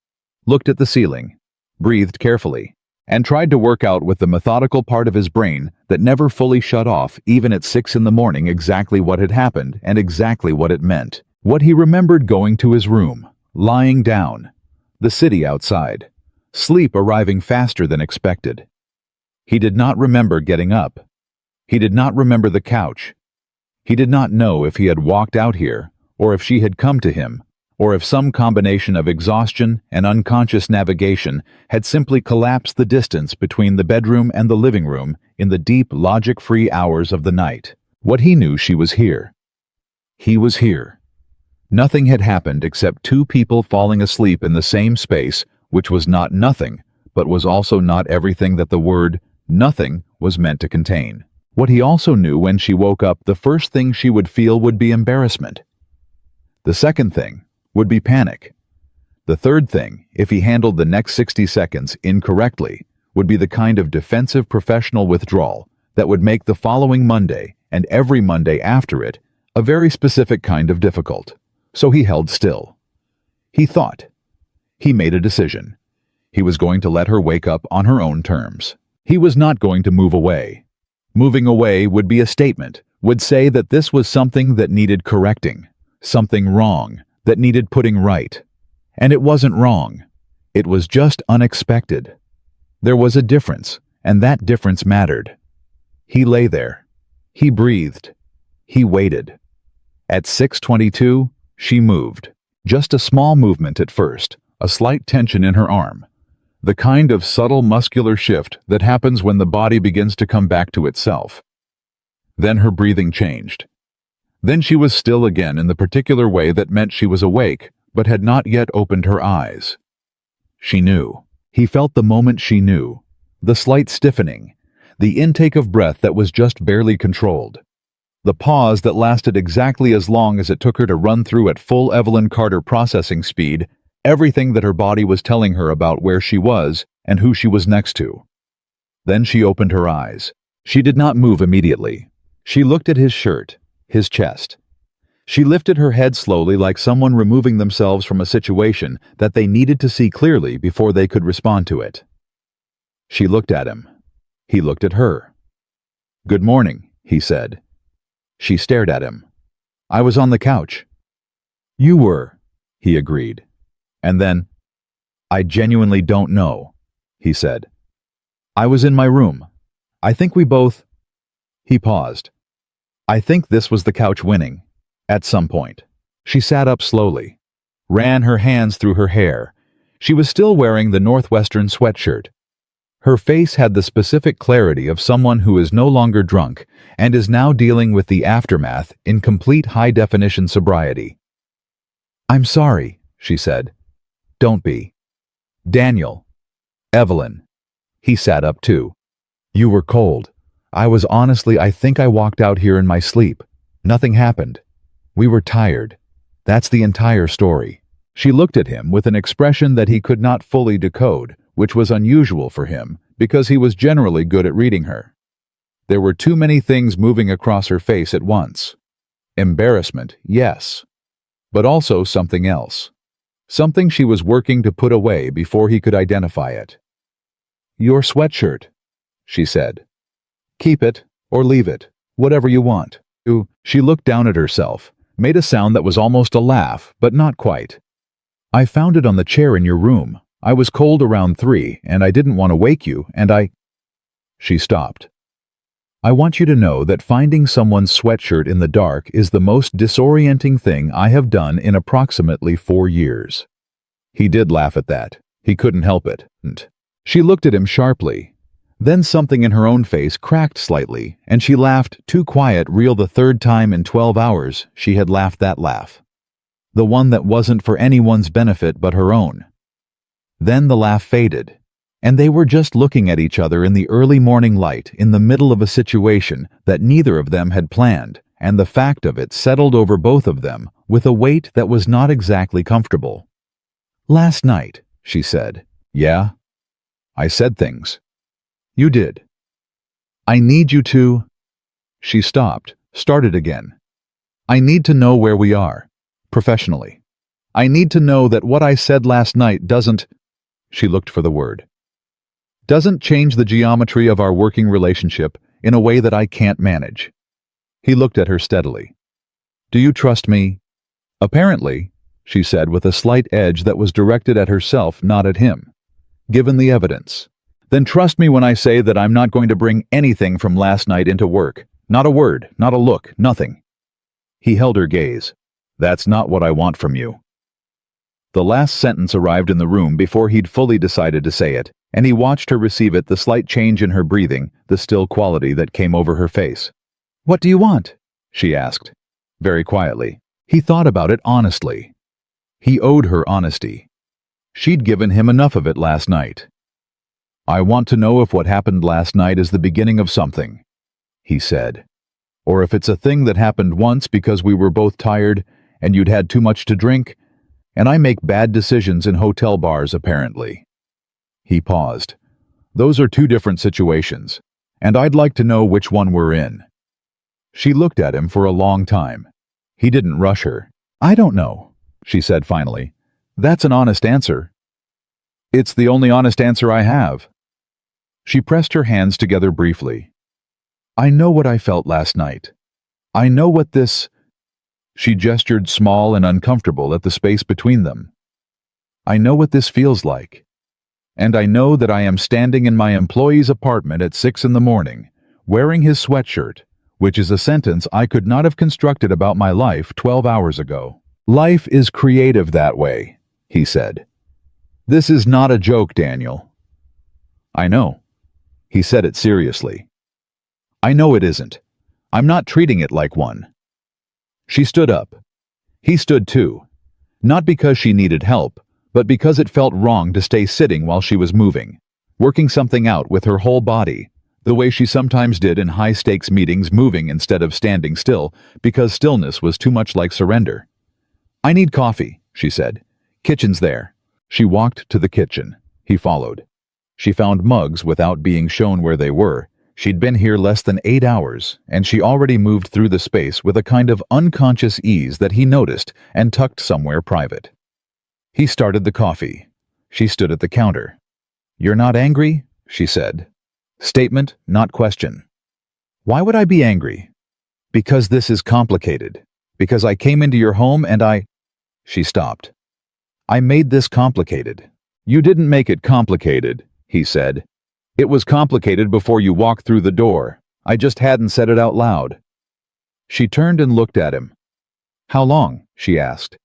looked at the ceiling, breathed carefully, and tried to work out with the methodical part of his brain that never fully shut off even at 6 in the morning exactly what had happened and exactly what it meant. What he remembered going to his room, lying down, the city outside, sleep arriving faster than expected. He did not remember getting up. He did not remember the couch. He did not know if he had walked out here, or if she had come to him, or if some combination of exhaustion and unconscious navigation had simply collapsed the distance between the bedroom and the living room in the deep, logic-free hours of the night. What he knew, she was here. He was here. Nothing had happened except two people falling asleep in the same space, which was not nothing, but was also not everything that the word nothing was meant to contain. What he also knew, when she woke up, the first thing she would feel would be embarrassment. The second thing would be panic. The third thing, if he handled the next 60 seconds incorrectly, would be the kind of defensive professional withdrawal that would make the following Monday, and every Monday after it, a very specific kind of difficult. So he held still. He thought. He made a decision. He was going to let her wake up on her own terms. He was not going to move away. Moving away would be a statement, would say that this was something that needed correcting, something wrong, that needed putting right. And it wasn't wrong. It was just unexpected. There was a difference, and that difference mattered. He lay there. He breathed. He waited. At 6:22, she moved. Just a small movement at first, a slight tension in her arm. The kind of subtle muscular shift that happens when the body begins to come back to itself. Then her breathing changed. Then she was still again in the particular way that meant she was awake, but had not yet opened her eyes. She knew. He felt the moment she knew. The slight stiffening. The intake of breath that was just barely controlled. The pause that lasted exactly as long as it took her to run through at full Evelyn Carter processing speed everything that her body was telling her about where she was and who she was next to. Then she opened her eyes. She did not move immediately. She looked at his shirt, his chest. She lifted her head slowly, like someone removing themselves from a situation that they needed to see clearly before they could respond to it. She looked at him. He looked at her. "Good morning," he said. She stared at him. "I was on the couch." "You were," he agreed. And then, "I genuinely don't know," he said. "I was in my room. I think we both—" He paused. "I think this was the couch winning. At some point." She sat up slowly, ran her hands through her hair. She was still wearing the Northwestern sweatshirt. Her face had the specific clarity of someone who is no longer drunk and is now dealing with the aftermath in complete high-definition sobriety. "I'm sorry," she said. "Don't be." "Daniel." "Evelyn." He sat up too. "You were cold. I think I walked out here in my sleep. Nothing happened. We were tired. That's the entire story." She looked at him with an expression that he could not fully decode, which was unusual for him, because he was generally good at reading her. There were too many things moving across her face at once. Embarrassment, yes. But also something else. Something she was working to put away before he could identify it. "Your sweatshirt," she said. "Keep it, or leave it, whatever you want." She looked down at herself, made a sound that was almost a laugh, but not quite. "I found it on the chair in your room. I was cold around 3, and I didn't want to wake you, and She stopped. "I want you to know that finding someone's sweatshirt in the dark is the most disorienting thing I have done in approximately 4 years. He did laugh at that. He couldn't help it. She looked at him sharply. Then something in her own face cracked slightly, and she laughed too quiet real the third time in 12 hours she had laughed that laugh. The one that wasn't for anyone's benefit but her own. Then the laugh faded, and they were just looking at each other in the early morning light in the middle of a situation that neither of them had planned, and the fact of it settled over both of them with a weight that was not exactly comfortable. "Last night," she said. "Yeah? I said things." "You did." "I need you to—" She stopped, started again. "I need to know where we are, professionally. I need to know that what I said last night doesn't—" She looked for the word. "Doesn't change the geometry of our working relationship in a way that I can't manage." He looked at her steadily. "Do you trust me?" "Apparently," she said with a slight edge that was directed at herself, not at him. "Given the evidence. Then trust me when I say that I'm not going to bring anything from last night into work. Not a word, not a look, nothing." He held her gaze. "That's not what I want from you." The last sentence arrived in the room before he'd fully decided to say it, and he watched her receive it, the slight change in her breathing, the still quality that came over her face. "What do you want?" she asked, very quietly. He thought about it honestly. He owed her honesty. She'd given him enough of it last night. "I want to know if what happened last night is the beginning of something," he said. "Or if it's a thing that happened once because we were both tired and you'd had too much to drink, and I make bad decisions in hotel bars apparently." He paused. "Those are two different situations, and I'd like to know which one we're in." She looked at him for a long time. He didn't rush her. "I don't know," she said finally. "That's an honest answer." "It's the only honest answer I have." She pressed her hands together briefly. "I know what I felt last night. I know what this—" She gestured small and uncomfortable at the space between them. "I know what this feels like. And I know that I am standing in my employee's apartment at 6 in the morning, wearing his sweatshirt, which is a sentence I could not have constructed about my life 12 hours ago. Life is creative that way," he said. "This is not a joke, Daniel." "I know." He said it seriously. "I know it isn't. I'm not treating it like one." She stood up. He stood too. Not because she needed help, but because it felt wrong to stay sitting while she was moving, working something out with her whole body, the way she sometimes did in high-stakes meetings, moving instead of standing still, because stillness was too much like surrender. "I need coffee," she said. "Kitchen's there." She walked to the kitchen. He followed. She found mugs without being shown where they were. She'd been here less than 8 hours, and she already moved through the space with a kind of unconscious ease that he noticed and tucked somewhere private. He started the coffee. She stood at the counter. "You're not angry?" she said. Statement, not question. "Why would I be angry?" "Because this is complicated. Because I came into your home and I—" She stopped. "I made this complicated." "You didn't make it complicated," he said. "It was complicated before you walked through the door. I just hadn't said it out loud." She turned and looked at him. "How long?" she asked.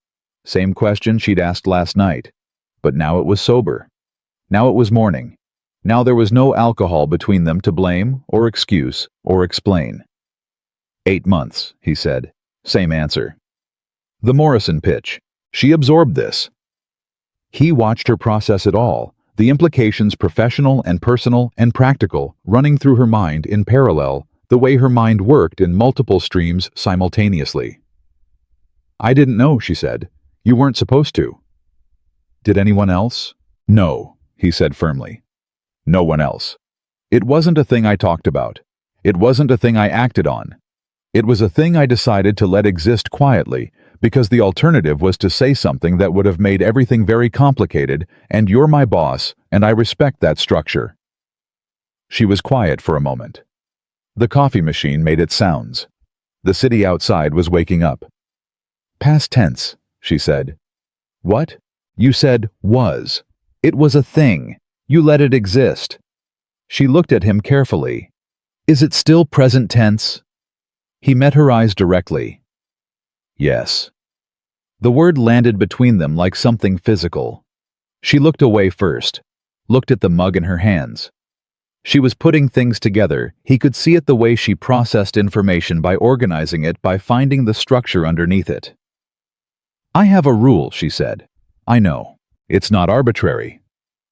Same question she'd asked last night. But now it was sober. Now it was morning. Now there was no alcohol between them to blame or excuse or explain. 8 months, he said. Same answer. The Morrison pitch. She absorbed this. He watched her process it all, the implications professional and personal and practical running through her mind in parallel, the way her mind worked in multiple streams simultaneously. "I didn't know," she said. "You weren't supposed to." "Did anyone else?" "No," he said firmly. "No one else. It wasn't a thing I talked about. It wasn't a thing I acted on. It was a thing I decided to let exist quietly, because the alternative was to say something that would have made everything very complicated, and you're my boss, and I respect that structure." She was quiet for a moment. The coffee machine made its sounds. The city outside was waking up. "Past tense," she said. "What?" "You said was. It was a thing. You let it exist." She looked at him carefully. "Is it still present tense?" He met her eyes directly. "Yes." The word landed between them like something physical. She looked away first, looked at the mug in her hands. She was putting things together. He could see it the way she processed information by organizing it, by finding the structure underneath it. "I have a rule," she said. "I know. It's not arbitrary.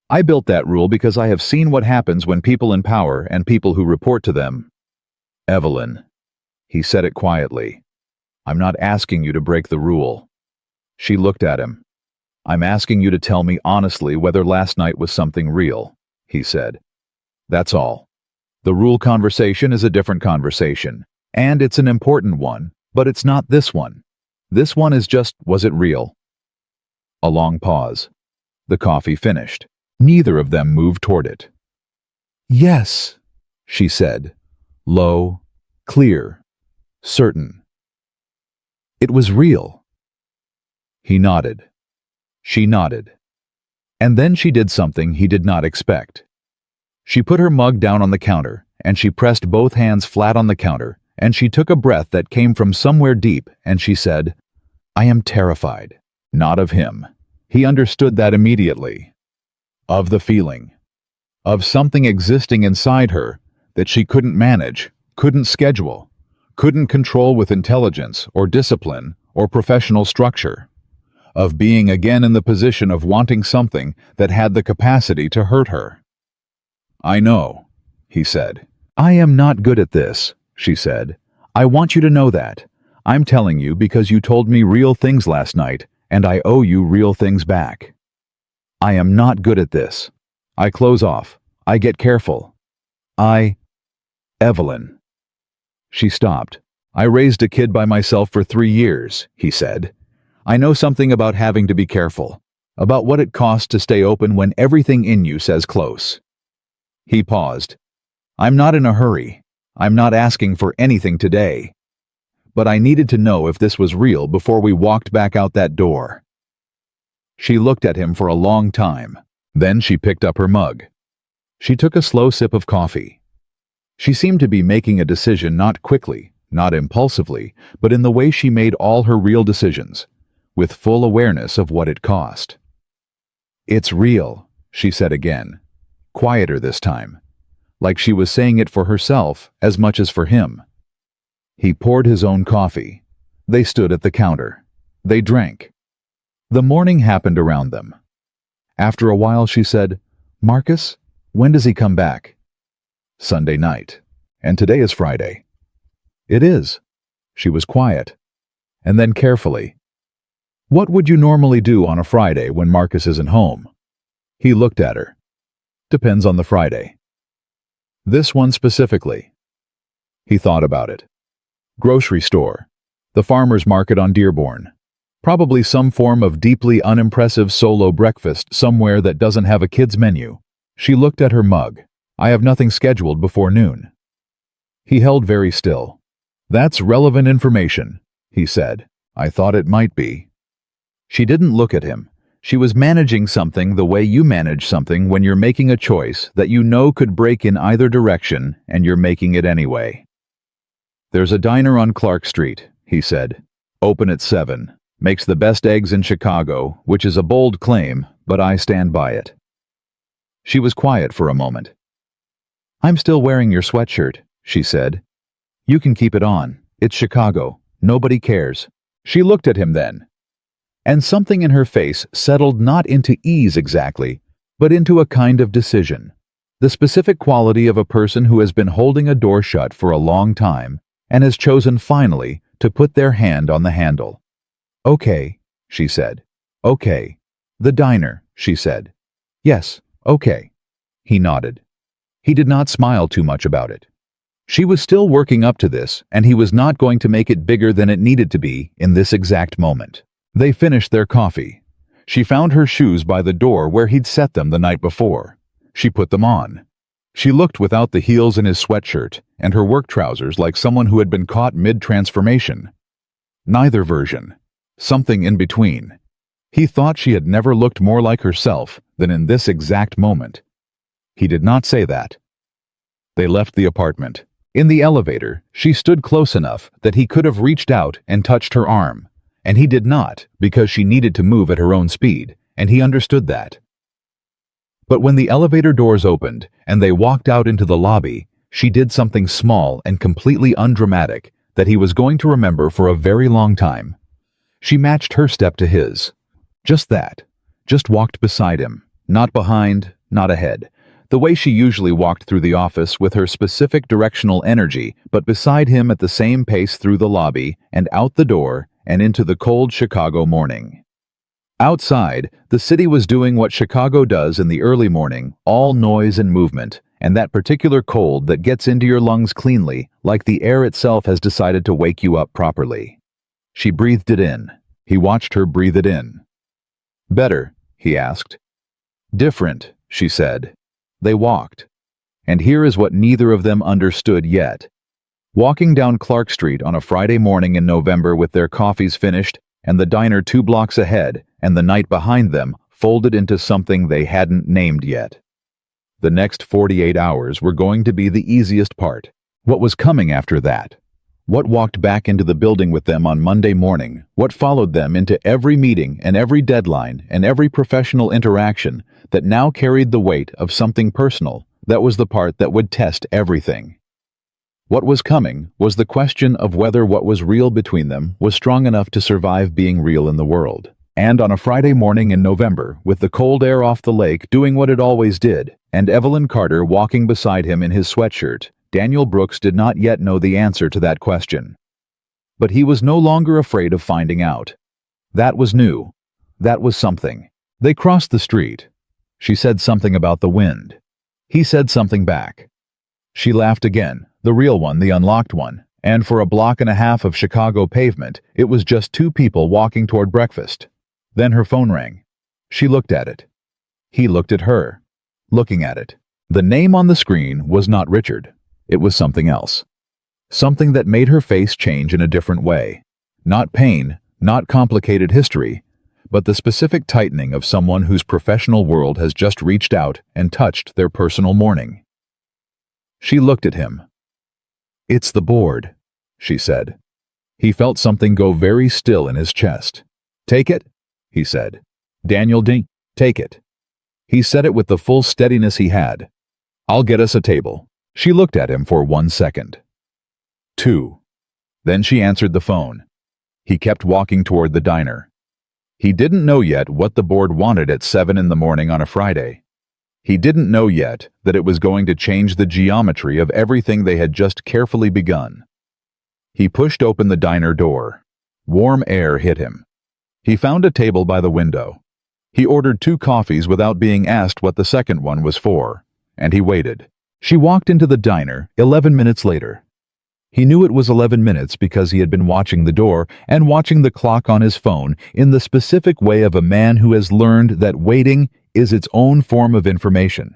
I built that rule because I have seen what happens when people in power and people who report to them." "Evelyn," he said it quietly, "I'm not asking you to break the rule." She looked at him. "I'm asking you to tell me honestly whether last night was something real," he said. "That's all. The rule conversation is a different conversation, and it's an important one, but it's not this one. This one is just, was it real?" A long pause. The coffee finished. Neither of them moved toward it. "Yes," she said, low, clear, certain. "It was real." He nodded. She nodded. And then she did something he did not expect. She put her mug down on the counter, and she pressed both hands flat on the counter, and she took a breath that came from somewhere deep, and she said, "I am terrified." Not of him. He understood that immediately. Of the feeling. Of something existing inside her that she couldn't manage, couldn't schedule, couldn't control with intelligence or discipline or professional structure. Of being again in the position of wanting something that had the capacity to hurt her. "I know," he said. "I am not good at this," she said. "I want you to know that. I'm telling you because you told me real things last night, and I owe you real things back. I am not good at this. I close off. I get careful. Evelyn." She stopped. "I raised a kid by myself for 3 years," he said. "I know something about having to be careful, about what it costs to stay open when everything in you says close." He paused. "I'm not in a hurry. I'm not asking for anything today. But I needed to know if this was real before we walked back out that door." She looked at him for a long time. Then she picked up her mug. She took a slow sip of coffee. She seemed to be making a decision not quickly, not impulsively, but in the way she made all her real decisions, with full awareness of what it cost. "It's real," she said again, quieter this time, like she was saying it for herself as much as for him. He poured his own coffee. They stood at the counter. They drank. The morning happened around them. After a while she said, "Marcus, when does he come back?" "Sunday night. And today is Friday." "It is." She was quiet. And then carefully, "What would you normally do on a Friday when Marcus isn't home?" He looked at her. "Depends on the Friday." "This one specifically?" He thought about it. "Grocery store. The farmer's market on Dearborn. Probably some form of deeply unimpressive solo breakfast somewhere that doesn't have a kid's menu." She looked at her mug. "I have nothing scheduled before noon." He held very still. "That's relevant information," he said. "I thought it might be." She didn't look at him. She was managing something the way you manage something when you're making a choice that you know could break in either direction, and you're making it anyway. "There's a diner on Clark Street," he said. "Open at 7. Makes the best eggs in Chicago, which is a bold claim, but I stand by it." She was quiet for a moment. "I'm still wearing your sweatshirt," she said. "You can keep it on. It's Chicago. Nobody cares." She looked at him then. And something in her face settled not into ease exactly, but into a kind of decision. The specific quality of a person who has been holding a door shut for a long time and has chosen finally to put their hand on the handle. "Okay," she said. "Okay. The diner," she said. "Yes, okay." He nodded. He did not smile too much about it. She was still working up to this, and he was not going to make it bigger than it needed to be in this exact moment. They finished their coffee. She found her shoes by the door where he'd set them the night before. She put them on. She looked without the heels in his sweatshirt and her work trousers like someone who had been caught mid-transformation. Neither version. Something in between. He thought she had never looked more like herself than in this exact moment. He did not say that. They left the apartment. In the elevator, she stood close enough that he could have reached out and touched her arm, and he did not because she needed to move at her own speed, and he understood that. But when the elevator doors opened and they walked out into the lobby, she did something small and completely undramatic that he was going to remember for a very long time. She matched her step to his. Just that. Just walked beside him. Not behind, not ahead. The way she usually walked through the office with her specific directional energy, but beside him at the same pace through the lobby and out the door and into the cold Chicago morning. Outside, the city was doing what Chicago does in the early morning, all noise and movement, and that particular cold that gets into your lungs cleanly, like the air itself has decided to wake you up properly. She breathed it in. He watched her breathe it in. "Better?" he asked. "Different," she said. They walked. And here is what neither of them understood yet. Walking down Clark Street on a Friday morning in November with their coffees finished, and the diner 2 blocks ahead, and the night behind them, folded into something they hadn't named yet. The next 48 hours were going to be the easiest part. What was coming after that? What walked back into the building with them on Monday morning? What followed them into every meeting and every deadline and every professional interaction that now carried the weight of something personal? That was the part that would test everything. What was coming was the question of whether what was real between them was strong enough to survive being real in the world. And on a Friday morning in November, with the cold air off the lake doing what it always did, and Evelyn Carter walking beside him in his sweatshirt, Daniel Brooks did not yet know the answer to that question. But he was no longer afraid of finding out. That was new. That was something. They crossed the street. She said something about the wind. He said something back. She laughed again, the real one, the unlocked one, and for a block and a half of Chicago pavement, it was just 2 people walking toward breakfast. Then her phone rang. She looked at it. He looked at her, looking at it. The name on the screen was not Richard. It was something else. Something that made her face change in a different way. Not pain, not complicated history, but the specific tightening of someone whose professional world has just reached out and touched their personal morning. She looked at him. "It's the board," she said. He felt something go very still in his chest. "Take it," he said. "Daniel Dink, take it." He said it with the full steadiness he had. "I'll get us a table." She looked at him for 1 second. 2. Then she answered the phone. He kept walking toward the diner. He didn't know yet what the board wanted at 7 in the morning on a Friday. He didn't know yet that it was going to change the geometry of everything they had just carefully begun. He pushed open the diner door. Warm air hit him. He found a table by the window. He ordered 2 coffees without being asked what the second one was for, and he waited. She walked into the diner 11 minutes later. He knew it was 11 minutes because he had been watching the door and watching the clock on his phone in the specific way of a man who has learned that waiting is its own form of information.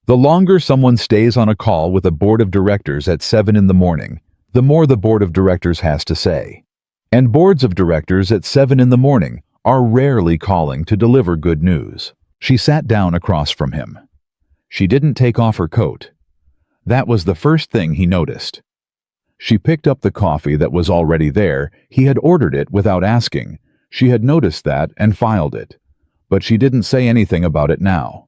The longer someone stays on a call with a board of directors at 7 in the morning, the more the board of directors has to say. And boards of directors at 7 in the morning are rarely calling to deliver good news. She sat down across from him. She didn't take off her coat. That was the first thing he noticed. She picked up the coffee that was already there. He had ordered it without asking. She had noticed that and filed it. But she didn't say anything about it now.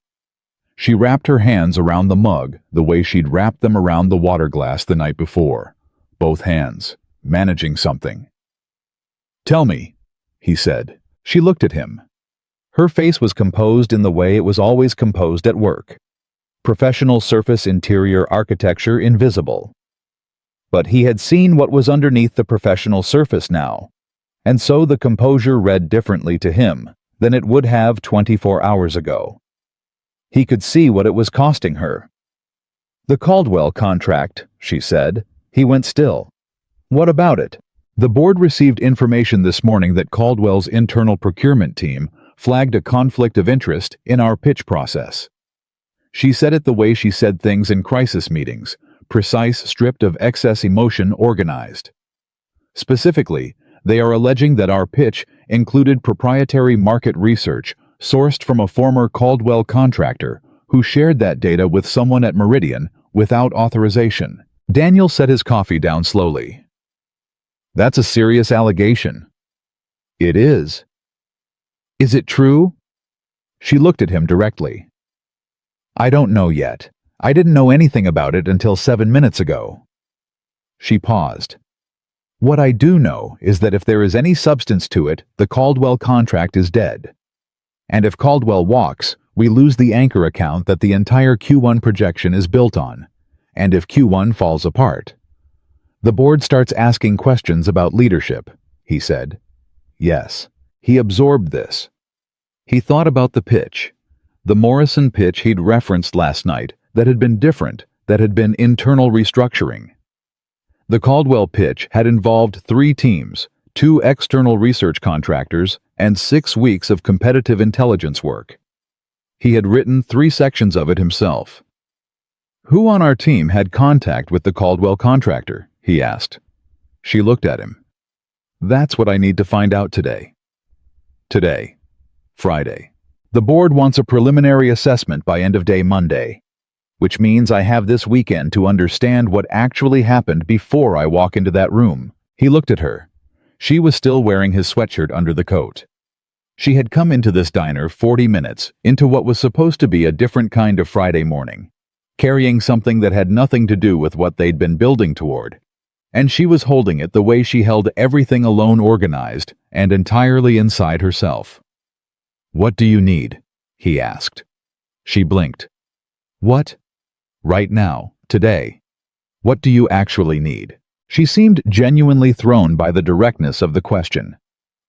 She wrapped her hands around the mug the way she'd wrapped them around the water glass the night before. Both hands, managing something. "Tell me," he said. She looked at him. Her face was composed in the way it was always composed at work. Professional surface interior architecture invisible. But he had seen what was underneath the professional surface now, and so the composure read differently to him than it would have 24 hours ago. He could see what it was costing her. "The Caldwell contract," she said. He went still. "What about it?" The board received information this morning that Caldwell's internal procurement team flagged a conflict of interest in our pitch process. She said it the way she said things in crisis meetings, precise, stripped of excess emotion, organized. Specifically, they are alleging that our pitch included proprietary market research sourced from a former Caldwell contractor who shared that data with someone at Meridian without authorization. Daniel set his coffee down slowly. "That's a serious allegation." "It is." "Is it true?" She looked at him directly. I don't know yet. I didn't know anything about it until 7 minutes ago. She paused. What I do know is that if there is any substance to it, the Caldwell contract is dead. And if Caldwell walks, we lose the anchor account that the entire Q1 projection is built on. And if Q1 falls apart, the board starts asking questions about leadership, he said. Yes, he absorbed this. He thought about the pitch, the Morrison pitch he'd referenced last night that had been different, that had been internal restructuring. The Caldwell pitch had involved 3 teams, 2 external research contractors, and 6 weeks of competitive intelligence work. He had written 3 sections of it himself. Who on our team had contact with the Caldwell contractor? He asked. She looked at him. That's what I need to find out today. Today. Friday. The board wants a preliminary assessment by end of day Monday, which means I have this weekend to understand what actually happened before I walk into that room. He looked at her. She was still wearing his sweatshirt under the coat. She had come into this diner 40 minutes into what was supposed to be a different kind of Friday morning, carrying something that had nothing to do with what they'd been building toward. And she was holding it the way she held everything alone, organized and entirely inside herself. What do you need? He asked. She blinked. What? Right now, today. What do you actually need? She seemed genuinely thrown by the directness of the question,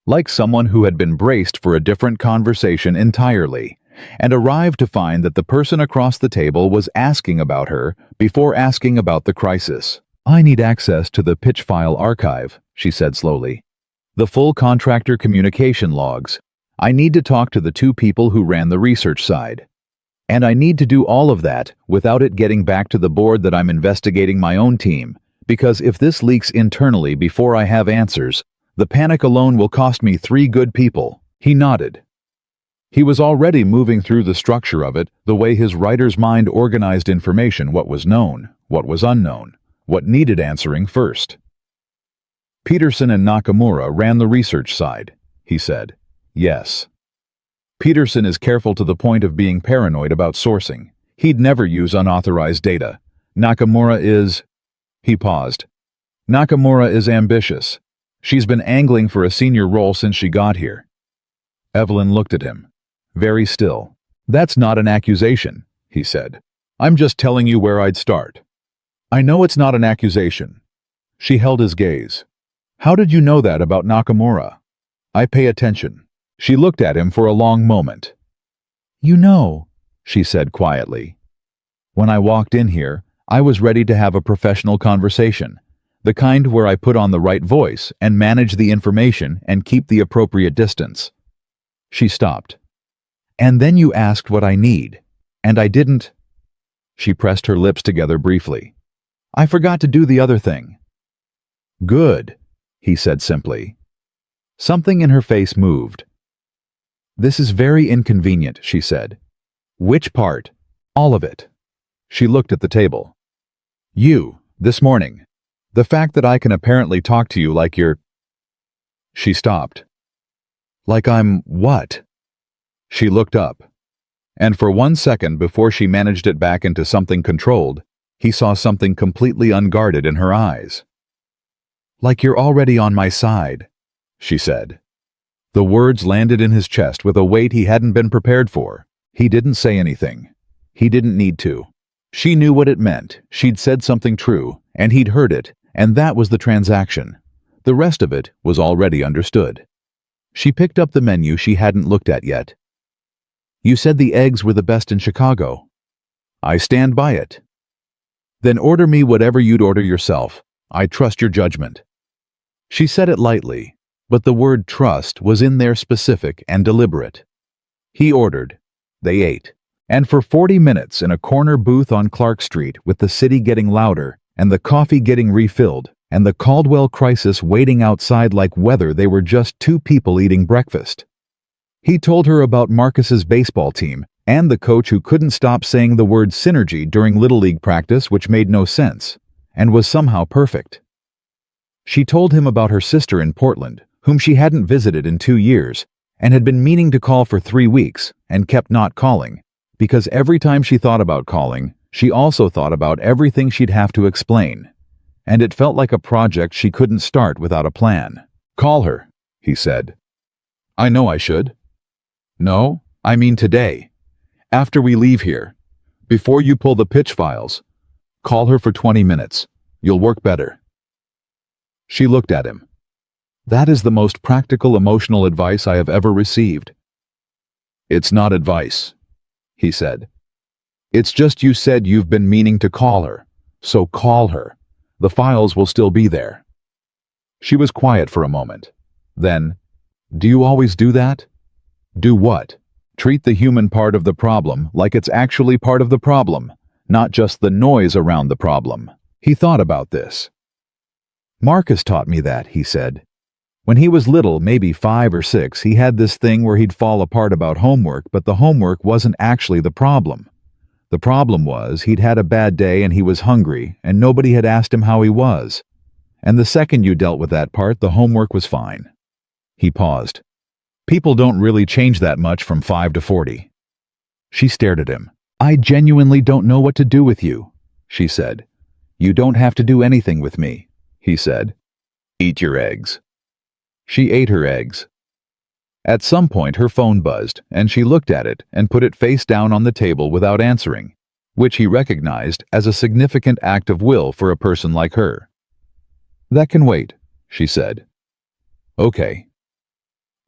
like someone who had been braced for a different conversation entirely, and arrived to find that the person across the table was asking about her before asking about the crisis. I need access to the pitch file archive, she said slowly. The full contractor communication logs. I need to talk to the 2 people who ran the research side. And I need to do all of that without it getting back to the board that I'm investigating my own team, because if this leaks internally before I have answers, the panic alone will cost me 3 good people. He nodded. He was already moving through the structure of it, the way his writer's mind organized information, what was known, what was unknown, what needed answering first. Peterson and Nakamura ran the research side, he said. Yes. Peterson is careful to the point of being paranoid about sourcing. He'd never use unauthorized data. Nakamura is... He paused. Nakamura is ambitious. She's been angling for a senior role since she got here. Evelyn looked at him, very still. That's not an accusation, he said. I'm just telling you where I'd start. I know it's not an accusation. She held his gaze. How did you know that about Nakamura? I pay attention. She looked at him for a long moment. You know, she said quietly. When I walked in here, I was ready to have a professional conversation, the kind where I put on the right voice and manage the information and keep the appropriate distance. She stopped. And then you asked what I need, and I didn't. She pressed her lips together briefly. I forgot to do the other thing. Good, he said simply. Something in her face moved. This is very inconvenient, she said. Which part? All of it. She looked at the table. You, this morning. The fact that I can apparently talk to you like you're... She stopped. Like I'm what? She looked up. And for 1 second before she managed it back into something controlled, he saw something completely unguarded in her eyes. Like you're already on my side, she said. The words landed in his chest with a weight he hadn't been prepared for. He didn't say anything. He didn't need to. She knew what it meant. She'd said something true, and he'd heard it, and that was the transaction. The rest of it was already understood. She picked up the menu she hadn't looked at yet. You said the eggs were the best in Chicago. I stand by it. Then order me whatever you'd order yourself. I trust your judgment. She said it lightly, but the word trust was in there specific and deliberate. He ordered. They ate. And for 40 minutes in a corner booth on Clark Street with the city getting louder and the coffee getting refilled and the Caldwell crisis waiting outside like whether they were just 2 people eating breakfast. He told her about Marcus's baseball team and the coach who couldn't stop saying the word synergy during Little League practice, which made no sense, and was somehow perfect. She told him about her sister in Portland, whom she hadn't visited in 2 years, and had been meaning to call for 3 weeks, and kept not calling, Because every time she thought about calling, she also thought about everything she'd have to explain. And it felt like a project she couldn't start without a plan. "Call her," he said. "I know I should." "No, I mean today. After we leave here. Before you pull the pitch files. Call her for 20 minutes. You'll work better." She looked at him. "That is the most practical emotional advice I have ever received." "It's not advice," he said. "It's just you said you've been meaning to call her. So call her. The files will still be there." She was quiet for a moment. Then, "Do you always do that?" "Do what?" "Treat the human part of the problem like it's actually part of the problem, not just the noise around the problem." He thought about this. "Marcus taught me that," he said. "When he was little, maybe 5 or 6, he had this thing where he'd fall apart about homework, but the homework wasn't actually the problem. The problem was he'd had a bad day and he was hungry, and nobody had asked him how he was. And the second you dealt with that part, the homework was fine." He paused. "People don't really change that much from 5 to 40. She stared at him. "I genuinely don't know what to do with you," she said. "You don't have to do anything with me," he said. "Eat your eggs." She ate her eggs. At some point her phone buzzed, and she looked at it and put it face down on the table without answering, which he recognized as a significant act of will for a person like her. "That can wait," she said. "Okay."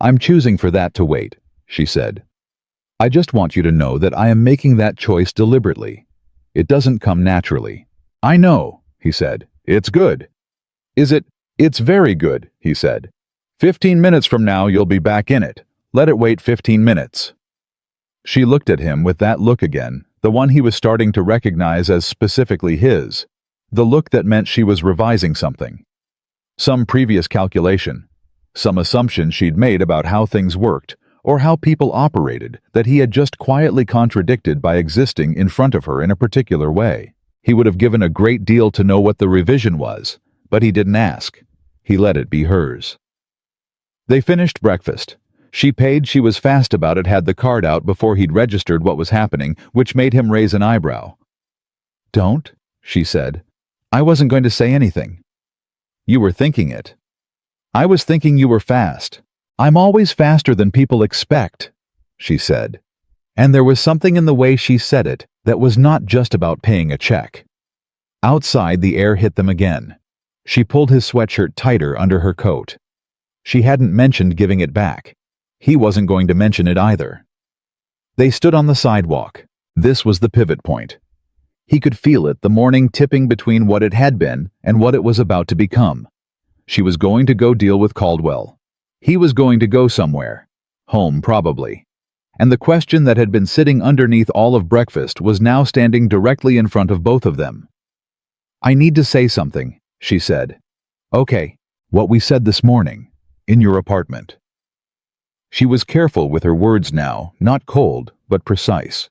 "I'm choosing for that to wait," she said. "I just want you to know that I am making that choice deliberately. It doesn't come naturally." "I know," he said. "It's good." "Is it?" "It's very good," he said. 15 minutes from now you'll be back in it. Let it wait 15 minutes. She looked at him with that look again, the one he was starting to recognize as specifically his, the look that meant she was revising something. Some previous calculation, some assumption she'd made about how things worked, or how people operated, that he had just quietly contradicted by existing in front of her in a particular way. He would have given a great deal to know what the revision was, but he didn't ask. He let it be hers. They finished breakfast. She paid. She was fast about it, had the card out before he'd registered what was happening, which made him raise an eyebrow. "Don't," she said. "I wasn't going to say anything." "You were thinking it." "I was thinking you were fast." "I'm always faster than people expect," she said. And there was something in the way she said it that was not just about paying a check. Outside, the air hit them again. She pulled his sweatshirt tighter under her coat. She hadn't mentioned giving it back. He wasn't going to mention it either. They stood on the sidewalk. This was the pivot point. He could feel it, the morning tipping between what it had been and what it was about to become. She was going to go deal with Caldwell. He was going to go somewhere. Home, probably. And the question that had been sitting underneath all of breakfast was now standing directly in front of both of them. "I need to say something," she said. "Okay, what we said this morning. In your apartment." She was careful with her words now, not cold, but precise.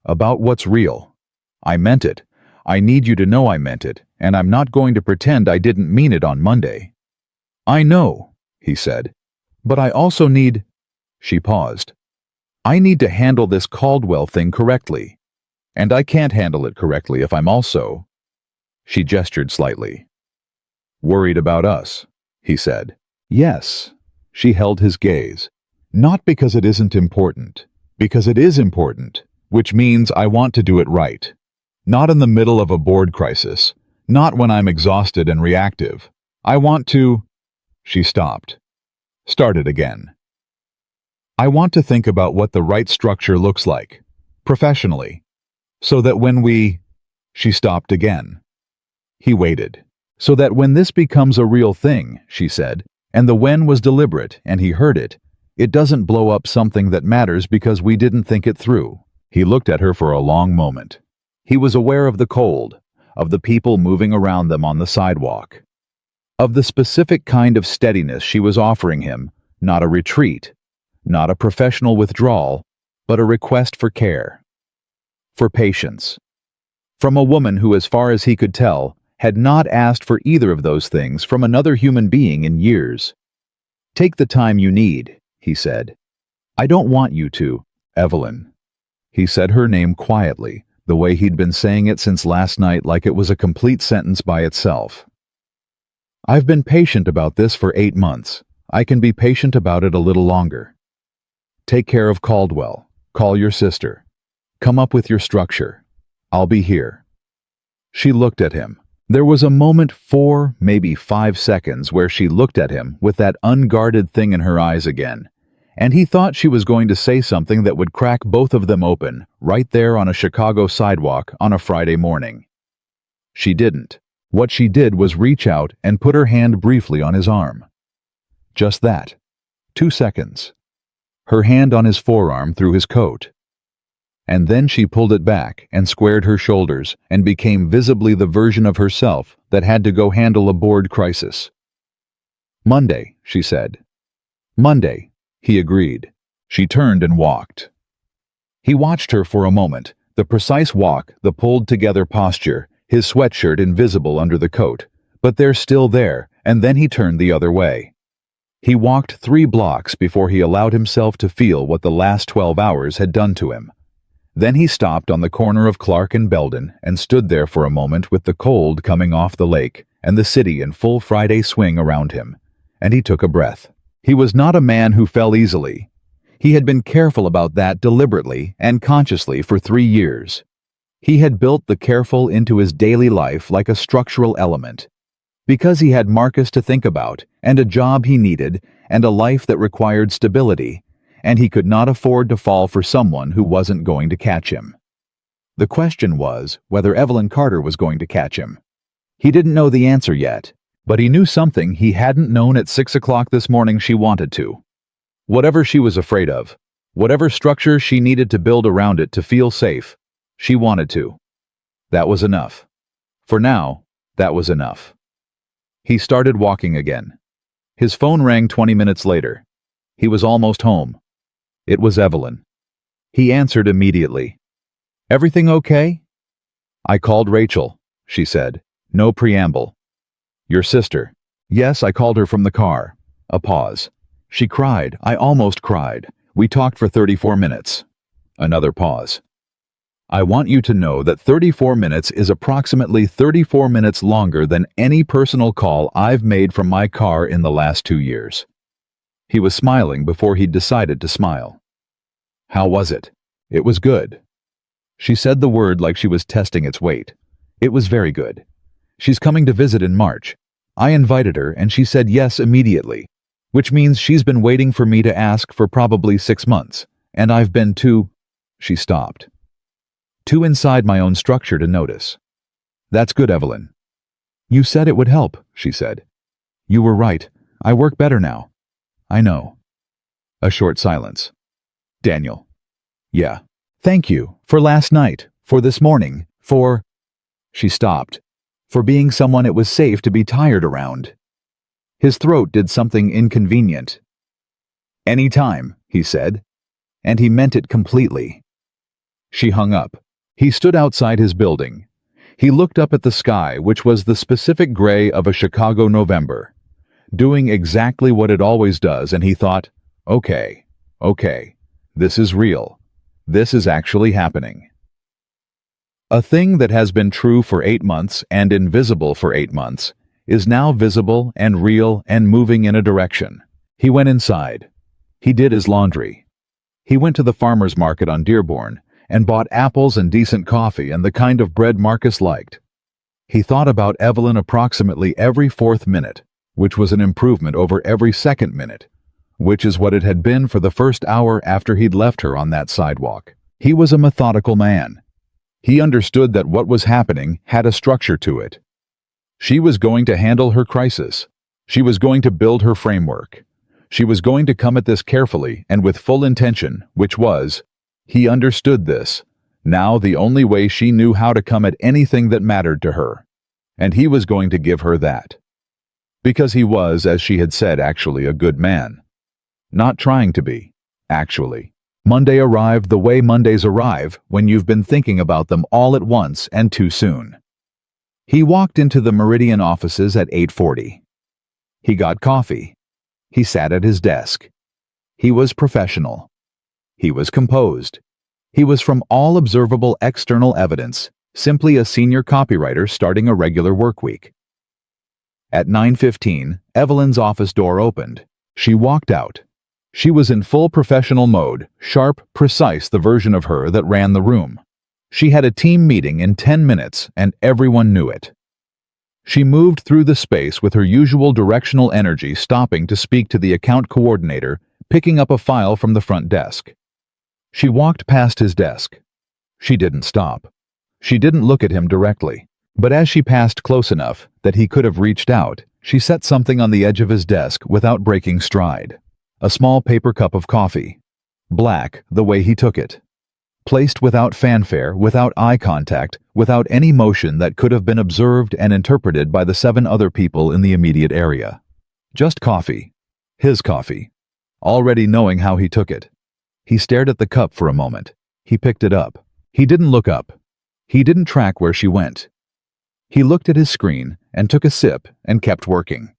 "About what's real. I meant it. I need you to know I meant it, and I'm not going to pretend I didn't mean it on Monday." "I know," he said. "But I also need—" She paused. "I need to handle this Caldwell thing correctly. And I can't handle it correctly if I'm also—" She gestured slightly. "Worried about us," he said. "Yes." She held his gaze. "Not because it isn't important. Because it is important, which means I want to do it right. Not in the middle of a board crisis. Not when I'm exhausted and reactive. I want to—" She stopped. Started again. "I want to think about what the right structure looks like, professionally, so that when we—" She stopped again. He waited. "So that when this becomes a real thing," she said, and the when was deliberate, and he heard it, "it doesn't blow up something that matters because we didn't think it through." He looked at her for a long moment. He was aware of the cold, of the people moving around them on the sidewalk, of the specific kind of steadiness she was offering him, not a retreat, not a professional withdrawal, but a request for care, for patience, from a woman who, as far as he could tell, had not asked for either of those things from another human being in years. "Take the time you need," he said. "I don't want you to, Evelyn." He said her name quietly, the way he'd been saying it since last night, like it was a complete sentence by itself. I've been patient about this for 8 months. I can be patient about it a little longer. Take care of Caldwell. Call your sister. Come up with your structure. I'll be here. She looked at him. There was a moment, 4, maybe 5 seconds, where she looked at him with that unguarded thing in her eyes again, and he thought she was going to say something that would crack both of them open, right there on a Chicago sidewalk on a Friday morning. She didn't. What she did was reach out and put her hand briefly on his arm. Just that. 2 seconds. Her hand on his forearm through his coat. And then she pulled it back and squared her shoulders and became visibly the version of herself that had to go handle a board crisis. Monday, she said. Monday, he agreed. She turned and walked. He watched her for a moment, the precise walk, the pulled-together posture, his sweatshirt invisible under the coat, but they're still there, and then he turned the other way. He walked 3 blocks before he allowed himself to feel what the last 12 hours had done to him. Then he stopped on the corner of Clark and Belden and stood there for a moment with the cold coming off the lake and the city in full Friday swing around him, and he took a breath. He was not a man who fell easily. He had been careful about that deliberately and consciously for 3 years. He had built the careful into his daily life like a structural element. Because he had Marcus to think about, and a job he needed, and a life that required stability, and he could not afford to fall for someone who wasn't going to catch him. The question was whether Evelyn Carter was going to catch him. He didn't know the answer yet, but he knew something he hadn't known at 6 o'clock this morning she wanted to. Whatever she was afraid of, whatever structure she needed to build around it to feel safe, she wanted to. That was enough. For now, that was enough. He started walking again. His phone rang 20 minutes later. He was almost home. It was Evelyn. He answered immediately. Everything okay? I called Rachel, she said. No preamble. Your sister. Yes, I called her from the car. A pause. She cried. I almost cried. We talked for 34 minutes. Another pause. I want you to know that 34 minutes is approximately 34 minutes longer than any personal call I've made from my car in the last 2 years. He was smiling before he'd decided to smile. How was it? It was good. She said the word like she was testing its weight. It was very good. She's coming to visit in March. I invited her and she said yes immediately, which means she's been waiting for me to ask for probably 6 months, and I've been too... She stopped. Too inside my own structure to notice. That's good, Evelyn. You said it would help, she said. You were right. I work better now. I know. A short silence. Daniel. Yeah. Thank you. For last night. For this morning. For... She stopped. For being someone it was safe to be tired around. His throat did something inconvenient. Any time, he said. And he meant it completely. She hung up. He stood outside his building. He looked up at the sky, which was the specific gray of a Chicago November, doing exactly what it always does, and he thought, okay, this is real. This is actually happening. A thing that has been true for 8 months and invisible for 8 months is now visible and real and moving in a direction. He went inside. He did his laundry. He went to the farmer's market on Dearborn and bought apples and decent coffee and the kind of bread Marcus liked. He thought about Evelyn approximately every 4th minute, which was an improvement over every 2nd minute, which is what it had been for the first hour after he'd left her on that sidewalk. He was a methodical man. He understood that what was happening had a structure to it. She was going to handle her crisis. She was going to build her framework. She was going to come at this carefully and with full intention, which was, he understood this, now the only way she knew how to come at anything that mattered to her. And he was going to give her that. Because he was, as she had said, actually a good man. Not trying to be, actually. Monday arrived the way Mondays arrive when you've been thinking about them all at once and too soon. He walked into the Meridian offices at 8:40. He got coffee. He sat at his desk. He was professional. He was composed. He was from all observable external evidence, simply a senior copywriter starting a regular work week. At 9:15, Evelyn's office door opened. She walked out. She was in full professional mode, sharp, precise, the version of her that ran the room. She had a team meeting in 10 minutes, and everyone knew it. She moved through the space with her usual directional energy, stopping to speak to the account coordinator, picking up a file from the front desk. She walked past his desk. She didn't stop. She didn't look at him directly, but as she passed close enough that he could have reached out, she set something on the edge of his desk without breaking stride. A small paper cup of coffee. Black, the way he took it. Placed without fanfare, without eye contact, without any motion that could have been observed and interpreted by the 7 other people in the immediate area. Just coffee. His coffee. Already knowing how he took it. He stared at the cup for a moment. He picked it up. He didn't look up. He didn't track where she went. He looked at his screen and took a sip and kept working.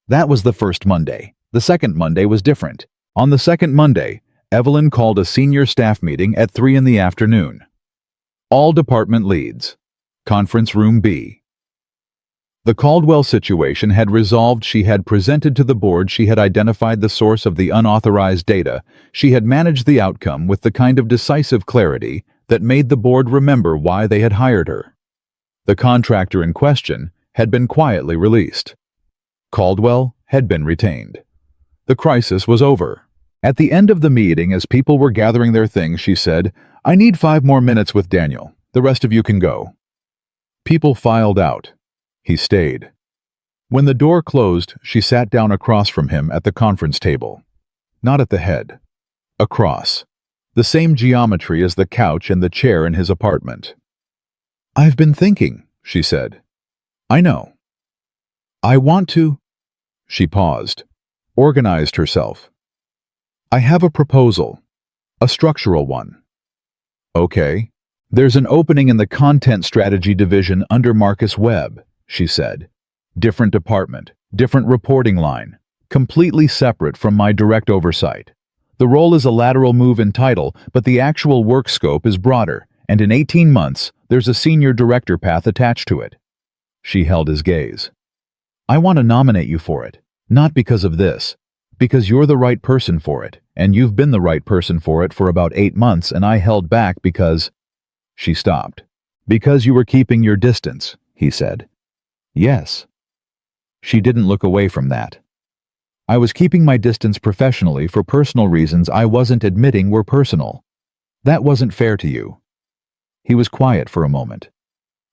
That was the first Monday. The second Monday was different. On the second Monday, Evelyn called a senior staff meeting at 3 in the afternoon. All department leads. Conference room B. The Caldwell situation had resolved. She had presented to the board. She had identified the source of the unauthorized data. She had managed the outcome with the kind of decisive clarity that made the board remember why they had hired her. The contractor in question had been quietly released. Caldwell had been retained. The crisis was over. At the end of the meeting, as people were gathering their things, she said, "I need 5 more minutes with Daniel. The rest of you can go." People filed out. He stayed. When the door closed, she sat down across from him at the conference table. Not at the head. Across. The same geometry as the couch and the chair in his apartment. "I've been thinking," she said. "I know. I want to—" She paused. Organized herself. "I have a proposal. A structural one." "Okay. There's an opening in the content strategy division under Marcus Webb," she said. "Different department, different reporting line, completely separate from my direct oversight. The role is a lateral move in title, but the actual work scope is broader, and in 18 months, there's a senior director path attached to it." She held his gaze. "I want to nominate you for it, not because of this, because you're the right person for it, and you've been the right person for it for about 8 months, and I held back because—" She stopped. "Because you were keeping your distance," he said. "Yes." She didn't look away from that. "I was keeping my distance professionally for personal reasons I wasn't admitting were personal. That wasn't fair to you." He was quiet for a moment.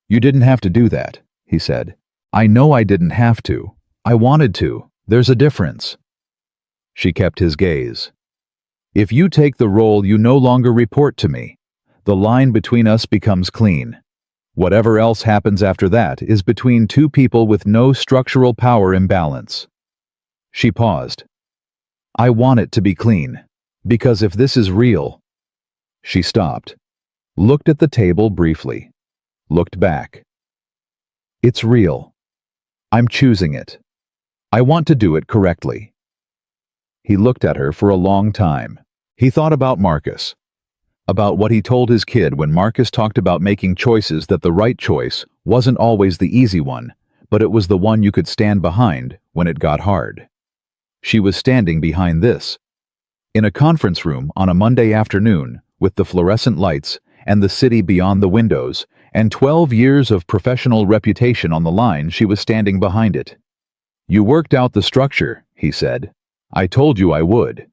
"You didn't have to do that," he said. "I know I didn't have to. I wanted to. There's a difference." She kept his gaze. "If you take the role, you no longer report to me. The line between us becomes clean. Whatever else happens after that is between 2 people with no structural power imbalance." She paused. "I want it to be clean, because if this is real—" She stopped, looked at the table briefly, looked back. "It's real. I'm choosing it. I want to do it correctly." He looked at her for a long time. He thought about Marcus. About what he told his kid when Marcus talked about making choices, that the right choice wasn't always the easy one, but it was the one you could stand behind when it got hard. She was standing behind this. In a conference room on a Monday afternoon, with the fluorescent lights and the city beyond the windows, and 12 years of professional reputation on the line, she was standing behind it. "You worked out the structure," he said. "I told you I would."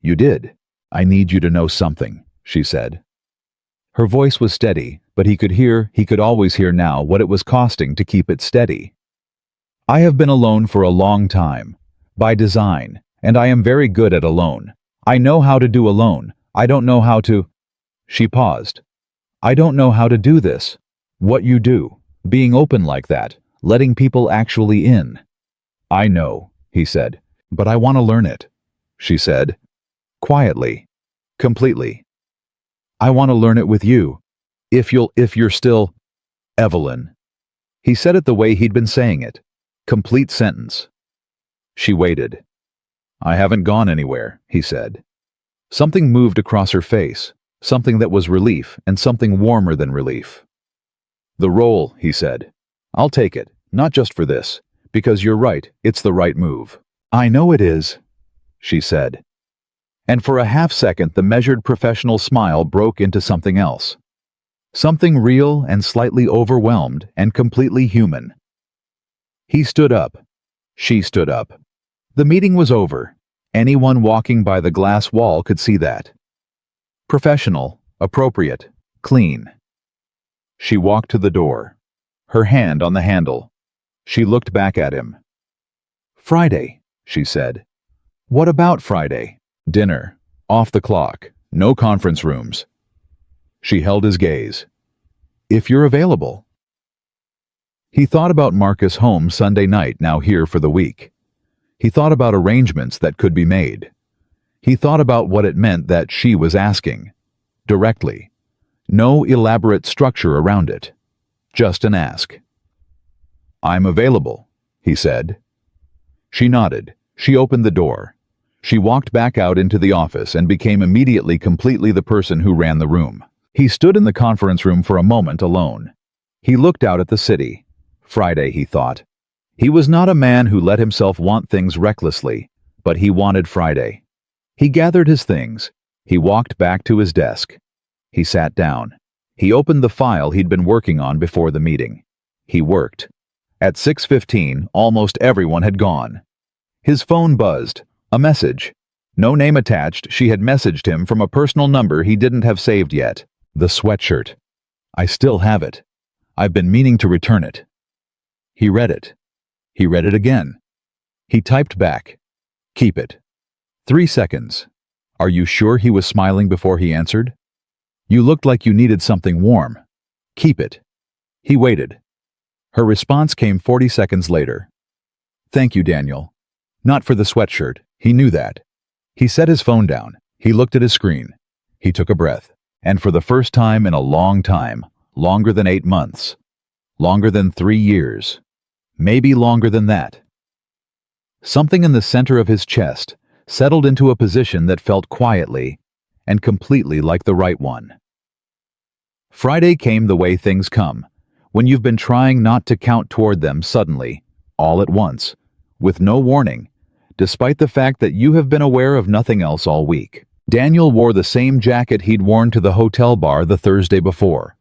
"You did. I need you to know something," she said. Her voice was steady, but he could always hear now what it was costing to keep it steady. "I have been alone for a long time, by design, and I am very good at alone. I know how to do alone. I don't know how to—" She paused. "I don't know how to do this. What you do, being open like that, letting people actually in." "I know," he said. "But I want to learn it," she said. Quietly. Completely. "I want to learn it with you. If you're still—" "Evelyn." He said it the way he'd been saying it. Complete sentence. She waited. "I haven't gone anywhere," he said. Something moved across her face. something that was relief and something warmer than relief. "The role," he said. "I'll take it, not just for this, because you're right, it's the right move." "I know it is," she said. And for a half-second the measured professional smile broke into something else. Something real and slightly overwhelmed and completely human. He stood up. She stood up. The meeting was over. Anyone walking by the glass wall could see that. Professional, appropriate, clean. She walked to the door, her hand on the handle. She looked back at him. "Friday," she said. "What about Friday?" "Dinner. Off the clock. No conference rooms." She held his gaze. "If you're available." He thought about Marcus home Sunday night, now here for the week. He thought about arrangements that could be made. He thought about what it meant that she was asking. Directly. No elaborate structure around it. Just an ask. "I'm available," he said. She nodded. She opened the door. She walked back out into the office and became immediately completely the person who ran the room. He stood in the conference room for a moment alone. He looked out at the city. Friday, he thought. He was not a man who let himself want things recklessly, but he wanted Friday. He gathered his things. He walked back to his desk. He sat down. He opened the file he'd been working on before the meeting. He worked. At 6:15, almost everyone had gone. His phone buzzed. A message. No name attached. She had messaged him from a personal number he didn't have saved yet. The sweatshirt. "I still have it. I've been meaning to return it." He read it. He read it again. He typed back. "Keep it." 3 seconds. Are you sure he was smiling before he answered? "You looked like you needed something warm." "Keep it." He waited. Her response came 40 seconds later. "Thank you, Daniel." Not for the sweatshirt. He knew that. He set his phone down. He looked at his screen. He took a breath. And for the first time in a long time, longer than 8 months, longer than 3 years, maybe longer than that, something in the center of his chest settled into a position that felt quietly and completely like the right one. Friday came the way things come, when you've been trying not to count toward them suddenly, all at once, with no warning, despite the fact that you have been aware of nothing else all week. Daniel wore the same jacket he'd worn to the hotel bar the Thursday before.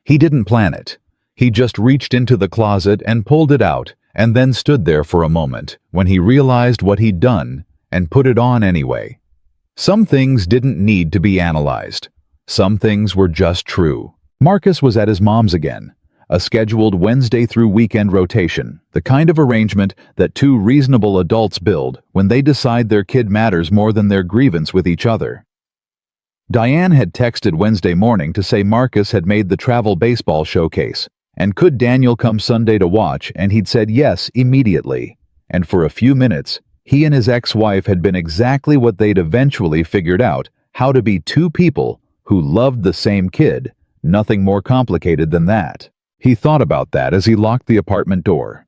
He didn't plan it. He just reached into the closet and pulled it out, and then stood there for a moment when he realized what he'd done and put it on anyway. Some things didn't need to be analyzed. Some things were just true. Marcus was at his mom's again. A scheduled Wednesday through weekend rotation, the kind of arrangement that two reasonable adults build when they decide their kid matters more than their grievance with each other. Diane had texted Wednesday morning to say Marcus had made the travel baseball showcase, and could Daniel come Sunday to watch, and he'd said yes immediately. And for a few minutes, he and his ex-wife had been exactly what they'd eventually figured out, how to be two people who loved the same kid, nothing more complicated than that. He thought about that as he locked the apartment door,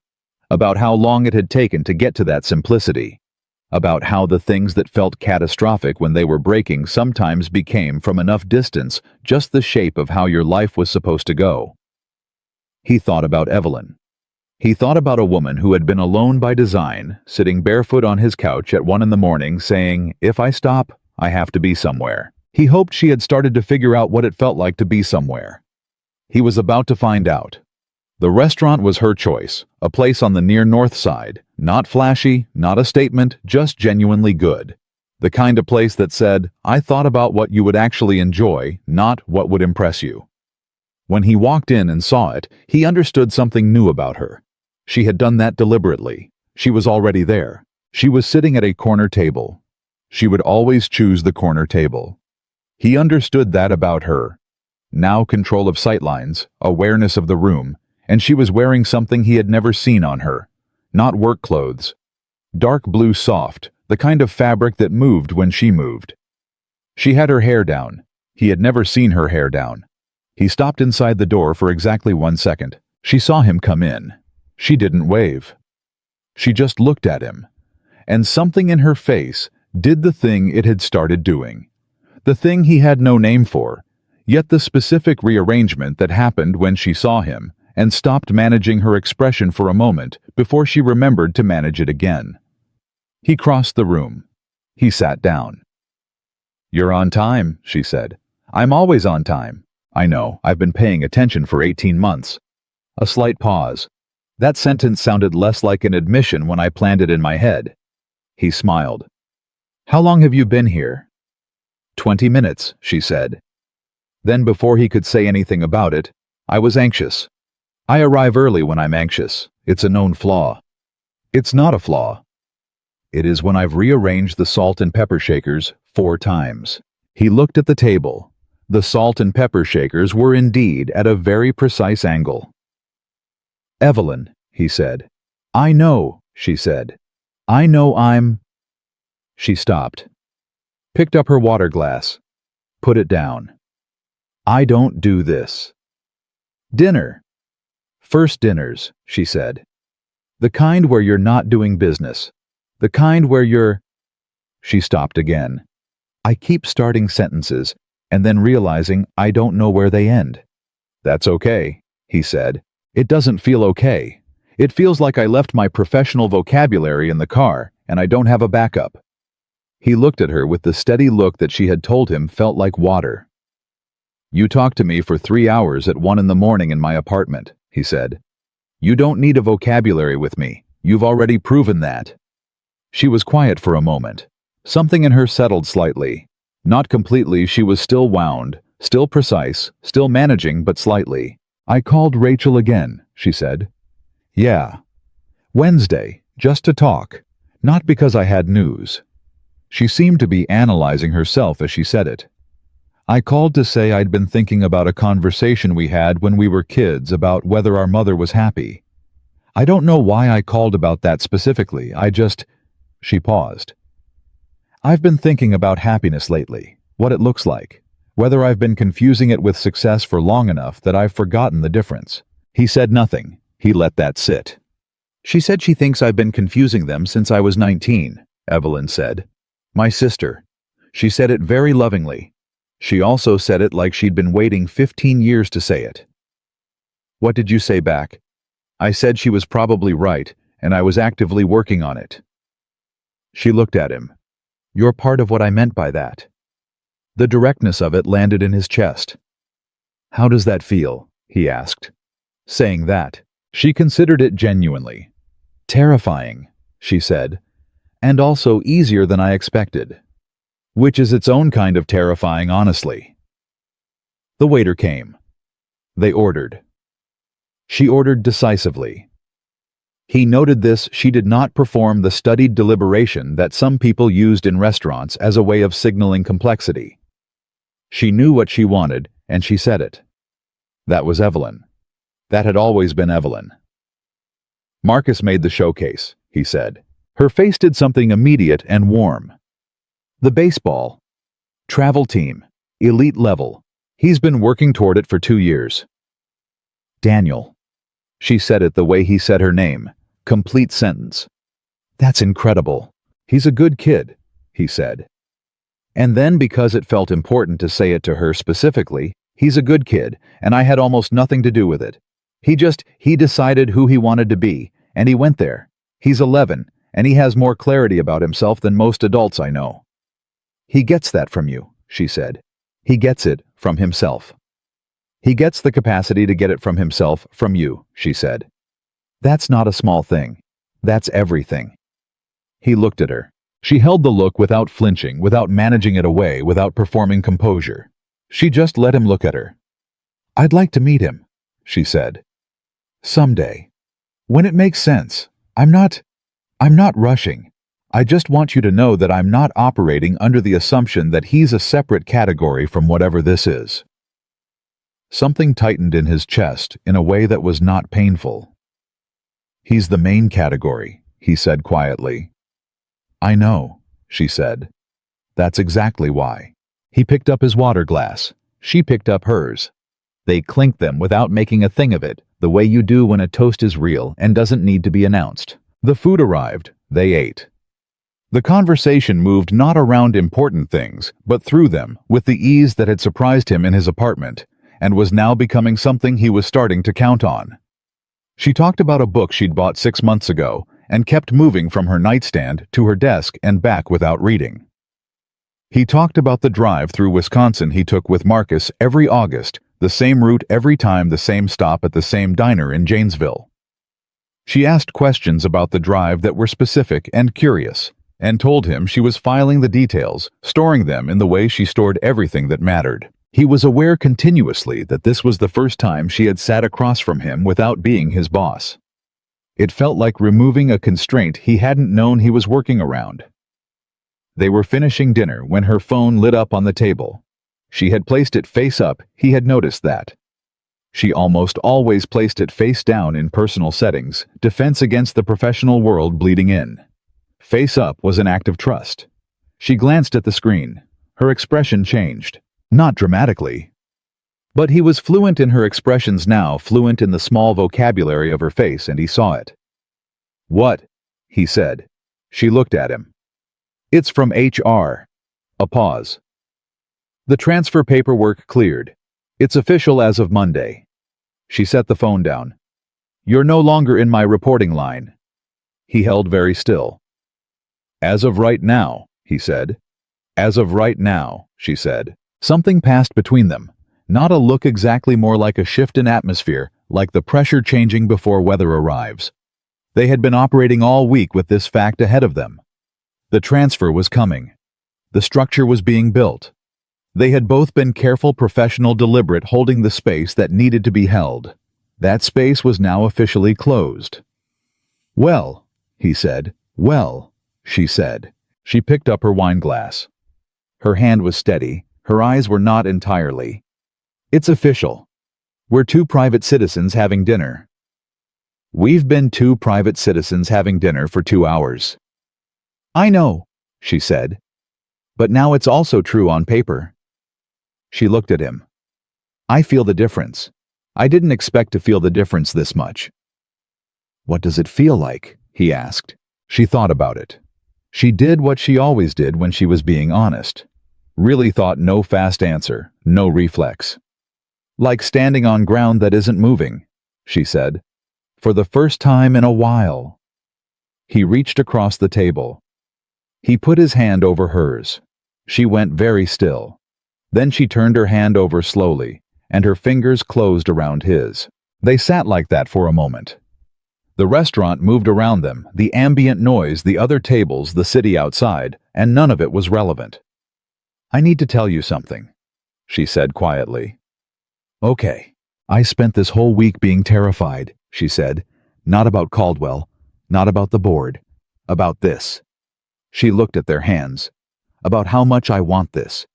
about how long it had taken to get to that simplicity, about how the things that felt catastrophic when they were breaking sometimes became from enough distance just the shape of how your life was supposed to go. He thought about Evelyn. He thought about a woman who had been alone by design, sitting barefoot on his couch at 1 a.m. saying, "If I stop, I have to be somewhere." He hoped she had started to figure out what it felt like to be somewhere. He was about to find out. The restaurant was her choice, a place on the near north side, not flashy, not a statement, just genuinely good. The kind of place that said, "I thought about what you would actually enjoy, not what would impress you." When he walked in and saw it, he understood something new about her. She had done that deliberately. She was already there. She was sitting at a corner table. She would always choose the corner table. He understood that about her. Now control of sightlines, awareness of the room, and she was wearing something he had never seen on her. Not work clothes. Dark blue soft, the kind of fabric that moved when she moved. She had her hair down. He had never seen her hair down. He stopped inside the door for exactly 1 second. She saw him come in. She didn't wave. She just looked at him. And something in her face did the thing it had started doing. The thing he had no name for, yet the specific rearrangement that happened when she saw him and stopped managing her expression for a moment before she remembered to manage it again. He crossed the room. He sat down. "You're on time," she said. "I'm always on time." "I know, I've been paying attention for 18 months. A slight pause. That sentence sounded less like an admission when I planned it in my head. He smiled. "How long have you been here?" 20 minutes, she said. Then before he could say anything about it, "I was anxious. I arrive early when I'm anxious. It's a known flaw." "It's not a flaw. It is when I've rearranged the salt and pepper shakers 4 times. He looked at the table. The salt and pepper shakers were indeed at a very precise angle. "Evelyn," he said. "I know," she said. "I know I'm—" She stopped. Picked up her water glass. Put it down. "I don't do this." "Dinner. First dinners," she said. "The kind where you're not doing business. The kind where you're—" She stopped again. I keep starting sentences and then realizing I don't know where they end. "That's okay," he said. "It doesn't feel okay. It feels like I left my professional vocabulary in the car and I don't have a backup." He looked at her with the steady look that she had told him felt like water. "You talked to me for 3 hours at 1 in the morning in my apartment," he said. "You don't need a vocabulary with me. You've already proven that." She was quiet for a moment. Something in her settled slightly. Not completely, she was still wound, still precise, still managing, but slightly. "I called Rachel again," she said. "Yeah. Wednesday, just to talk. Not because I had news." She seemed to be analyzing herself as she said it. "I called to say I'd been thinking about a conversation we had when we were kids about whether our mother was happy. I don't know why I called about that specifically, I just—" She paused. "I've been thinking about happiness lately, what it looks like, whether I've been confusing it with success for long enough that I've forgotten the difference." He said nothing. He let that sit. "She said she thinks I've been confusing them since I was 19, Evelyn said. "My sister. She said it very lovingly. She also said it like she'd been waiting 15 years to say it." "What did you say back?" "I said she was probably right, and I was actively working on it." She looked at him. "You're part of what I meant by that." The directness of it landed in his chest. "How does that feel?" he asked. Saying that, she considered it genuinely. "Terrifying," she said, "and also easier than I expected." Which is its own kind of terrifying, honestly. The waiter came. They ordered. She ordered decisively. He noted this. She did not perform the studied deliberation that some people used in restaurants as a way of signaling complexity. She knew what she wanted, and she said it. That was Evelyn. That had always been Evelyn. "Marcus made the showcase," he said. Her face did something immediate and warm. "The baseball. Travel team. Elite level. He's been working toward it for 2 years. Daniel." She said it the way he said her name. Complete sentence. "That's incredible. He's a good kid," he said. And then, because it felt important to say it to her specifically, "He's a good kid, and I had almost nothing to do with it. He decided who he wanted to be, and he went there. He's 11, and he has more clarity about himself than most adults I know." "He gets that from you," she said. "He gets it from himself." "He gets the capacity to get it from himself, from you," she said. "That's not a small thing. That's everything." He looked at her. She held the look without flinching, without managing it away, without performing composure. She just let him look at her. "I'd like to meet him," she said. "Someday. When it makes sense. I'm not rushing. I just want you to know that I'm not operating under the assumption that he's a separate category from whatever this is." Something tightened in his chest in a way that was not painful. "He's the main category," he said quietly. "I know," she said. "That's exactly why." He picked up his water glass. She picked up hers. They clinked them without making a thing of it, the way you do when a toast is real and doesn't need to be announced. The food arrived. They ate. The conversation moved not around important things, but through them, with the ease that had surprised him in his apartment, and was now becoming something he was starting to count on. She talked about a book she'd bought 6 months ago, and kept moving from her nightstand to her desk and back without reading. He talked about the drive through Wisconsin he took with Marcus every August, the same route every time, the same stop at the same diner in Janesville. She asked questions about the drive that were specific and curious, and told him she was filing the details, storing them in the way she stored everything that mattered. He was aware continuously that this was the first time she had sat across from him without being his boss. It felt like removing a constraint he hadn't known he was working around. They were finishing dinner when her phone lit up on the table. She had placed it face up, he had noticed that. She almost always placed it face down in personal settings, defense against the professional world bleeding in. Face up was an act of trust. She glanced at the screen. Her expression changed. Not dramatically. But he was fluent in her expressions now, fluent in the small vocabulary of her face, and he saw it. "What?" he said. She looked at him. "It's from HR." A pause. "The transfer paperwork cleared. It's official as of Monday." She set the phone down. "You're no longer in my reporting line." He held very still. "As of right now," he said. "As of right now," she said. Something passed between them. Not a look exactly, more like a shift in atmosphere, like the pressure changing before weather arrives. They had been operating all week with this fact ahead of them. The transfer was coming. The structure was being built. They had both been careful, professional, deliberate, holding the space that needed to be held. That space was now officially closed. "Well," he said. "Well," she said. She picked up her wine glass. Her hand was steady. Her eyes were not entirely. "It's official. We're two private citizens having dinner." "We've been two private citizens having dinner for 2 hours." "I know," she said. "But now it's also true on paper." She looked at him. "I feel the difference. I didn't expect to feel the difference this much." "What does it feel like?" he asked. She thought about it. She did what she always did when she was being honest. Really thought, no fast answer, no reflex. "Like standing on ground that isn't moving," she said. "For the first time in a while." He reached across the table. He put his hand over hers. She went very still. Then she turned her hand over slowly, and her fingers closed around his. They sat like that for a moment. The restaurant moved around them, the ambient noise, the other tables, the city outside, and none of it was relevant. "I need to tell you something," she said quietly. "Okay. I spent this whole week being terrified," she said. "Not about Caldwell, not about the board, about this." She looked at their hands. "About how much I want this.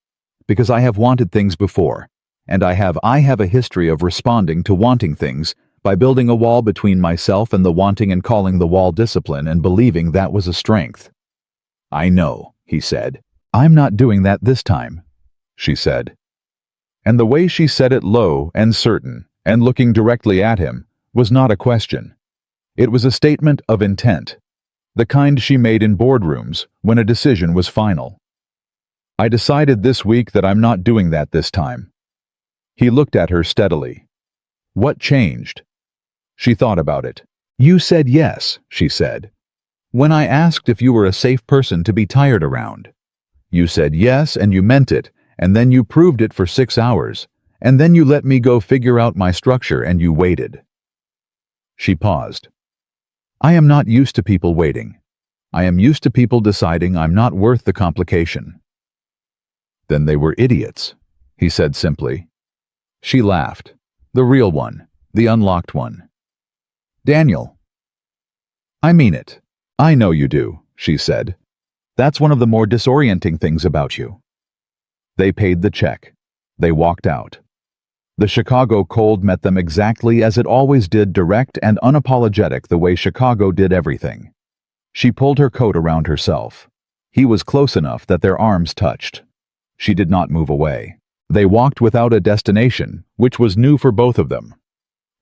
Because I have wanted things before, and I have a history of responding to wanting things by building a wall between myself and the wanting and calling the wall discipline and believing that was a strength." "I know," he said. "I'm not doing that this time," she said. And the way she said it, low and certain, and looking directly at him, was not a question. It was a statement of intent, the kind she made in boardrooms when a decision was final. "I decided this week that I'm not doing that this time." He looked at her steadily. "What changed?" She thought about it. "You said yes," she said. "When I asked if you were a safe person to be tired around. You said yes, and you meant it, and then you proved it for 6 hours, and then you let me go figure out my structure, and you waited." She paused. "I am not used to people waiting. I am used to people deciding I'm not worth the complication." "Then they were idiots," he said simply. She laughed. The real one, the unlocked one. "Daniel." "I mean it. I know you do," she said. "That's one of the more disorienting things about you." They paid the check. They walked out. The Chicago cold met them exactly as it always did, direct and unapologetic, the way Chicago did everything. She pulled her coat around herself. He was close enough that their arms touched. She did not move away. They walked without a destination, which was new for both of them.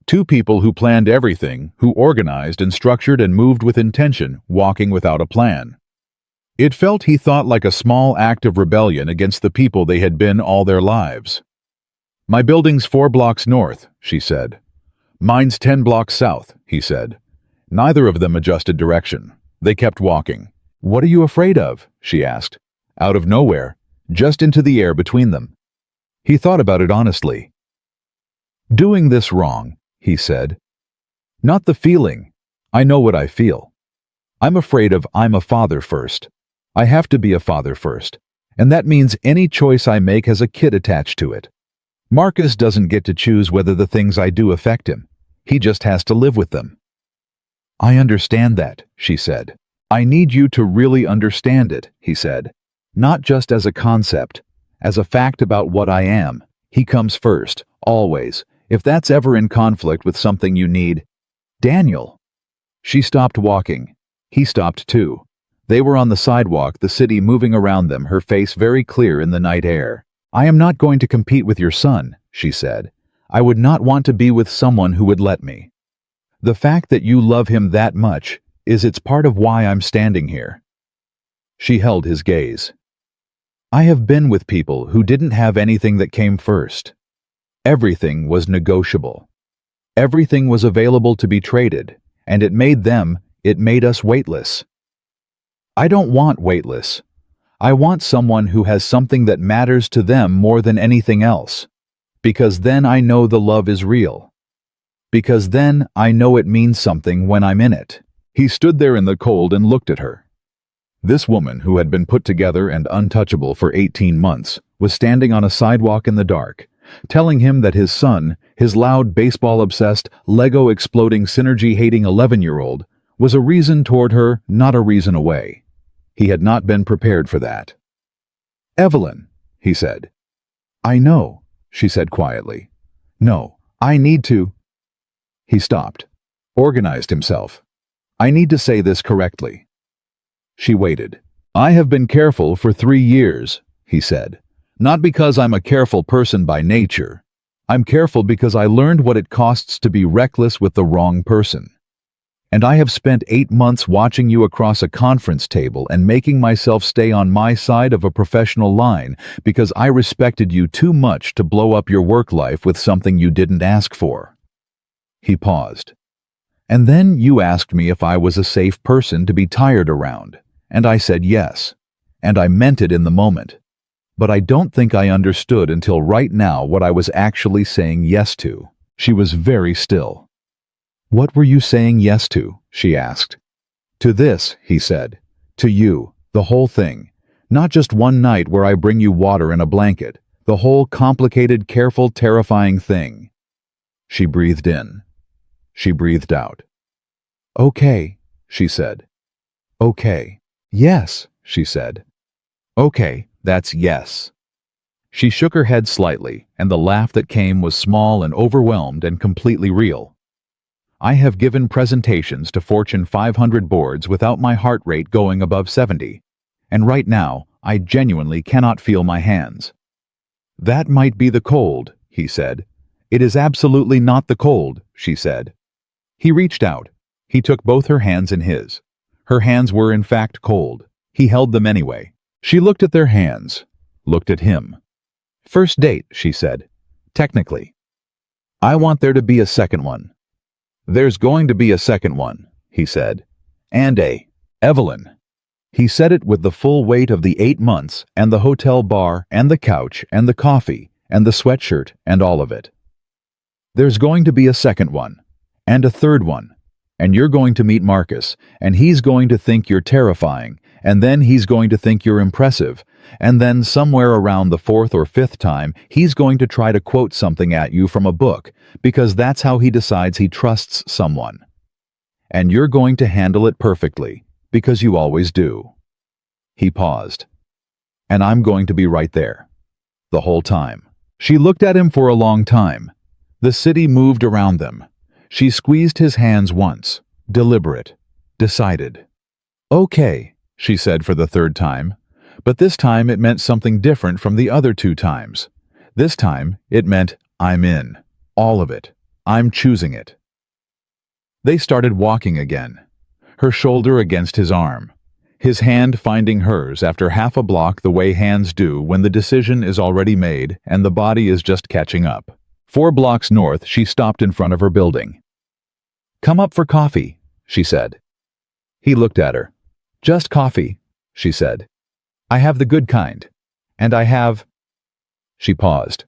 Two people who planned everything, who organized and structured and moved with intention, walking without a plan. It felt, he thought, like a small act of rebellion against the people they had been all their lives. "My building's 4 blocks north," she said. "Mine's 10 blocks south," he said. Neither of them adjusted direction. They kept walking. "What are you afraid of?" she asked. Out of nowhere, just into the air between them. He thought about it honestly. "Doing this wrong," he said. "Not the feeling. I know what I feel. I'm afraid of I'm a father first. I have to be a father first, and that means any choice I make has a kid attached to it. Marcus doesn't get to choose whether the things I do affect him. He just has to live with them." "I understand that," she said. "I need you to really understand it," he said. "Not just as a concept, as a fact about what I am. He comes first, always. If that's ever in conflict with something you need—" "Daniel!" She stopped walking. He stopped too. They were on the sidewalk, the city moving around them, her face very clear in the night air. "I am not going to compete with your son," she said. "I would not want to be with someone who would let me. The fact that you love him that much it's part of why I'm standing here." She held his gaze. "I have been with people who didn't have anything that came first. Everything was negotiable. Everything was available to be traded, and it made us weightless. I don't want weightless. I want someone who has something that matters to them more than anything else. Because then I know the love is real. Because then I know it means something when I'm in it." He stood there in the cold and looked at her. This woman, who had been put together and untouchable for 18 months, was standing on a sidewalk in the dark, telling him that his son, his loud, baseball-obsessed, Lego-exploding, synergy-hating 11-year-old, was a reason toward her, not a reason away. He had not been prepared for that. "Evelyn," he said. "I know," she said quietly. "No, I need to—" He stopped, organized himself. "I need to say this correctly." She waited. "I have been careful for 3 years," he said. "Not because I'm a careful person by nature. I'm careful because I learned what it costs to be reckless with the wrong person. And I have spent 8 months watching you across a conference table and making myself stay on my side of a professional line because I respected you too much to blow up your work life with something you didn't ask for." He paused. "And then you asked me if I was a safe person to be tired around, and I said yes, and I meant it in the moment. But I don't think I understood until right now what I was actually saying yes to." She was very still. "What were you saying yes to?" she asked. "To this," he said. "To you, the whole thing. Not just one night where I bring you water and a blanket. The whole complicated, careful, terrifying thing." She breathed in. She breathed out. "Okay," she said. "Okay." "Yes," she said. "Okay, that's yes." She shook her head slightly, and the laugh that came was small and overwhelmed and completely real. "I have given presentations to Fortune 500 boards without my heart rate going above 70, and right now I genuinely cannot feel my hands." "That might be the cold," he said. "It is absolutely not the cold," she said. He reached out. He took both her hands in his. Her hands were in fact cold. He held them anyway. She looked at their hands, looked at him. "First date," she said. "Technically. I want there to be a second one." "There's going to be a second one," he said. "And Evelyn." He said it with the full weight of the 8 months and the hotel bar and the couch and the coffee and the sweatshirt and all of it. "There's going to be a second one. And a third one. And you're going to meet Marcus, and he's going to think you're terrifying, and then he's going to think you're impressive, and then somewhere around the 4th or 5th time, he's going to try to quote something at you from a book, because that's how he decides he trusts someone. And you're going to handle it perfectly, because you always do." He paused. "And I'm going to be right there. The whole time." She looked at him for a long time. The city moved around them. She squeezed his hands once, deliberate, decided. "Okay," she said for the 3rd time, but this time it meant something different from the other 2 times. This time it meant, "I'm in. All of it. I'm choosing it." They started walking again, her shoulder against his arm. his hand finding hers after half a block the way hands do when the decision is already made and the body is just catching up. 4 blocks north, she stopped in front of her building. "Come up for coffee," she said. He looked at her. "Just coffee," she said. "I have the good kind. And I have—" She paused.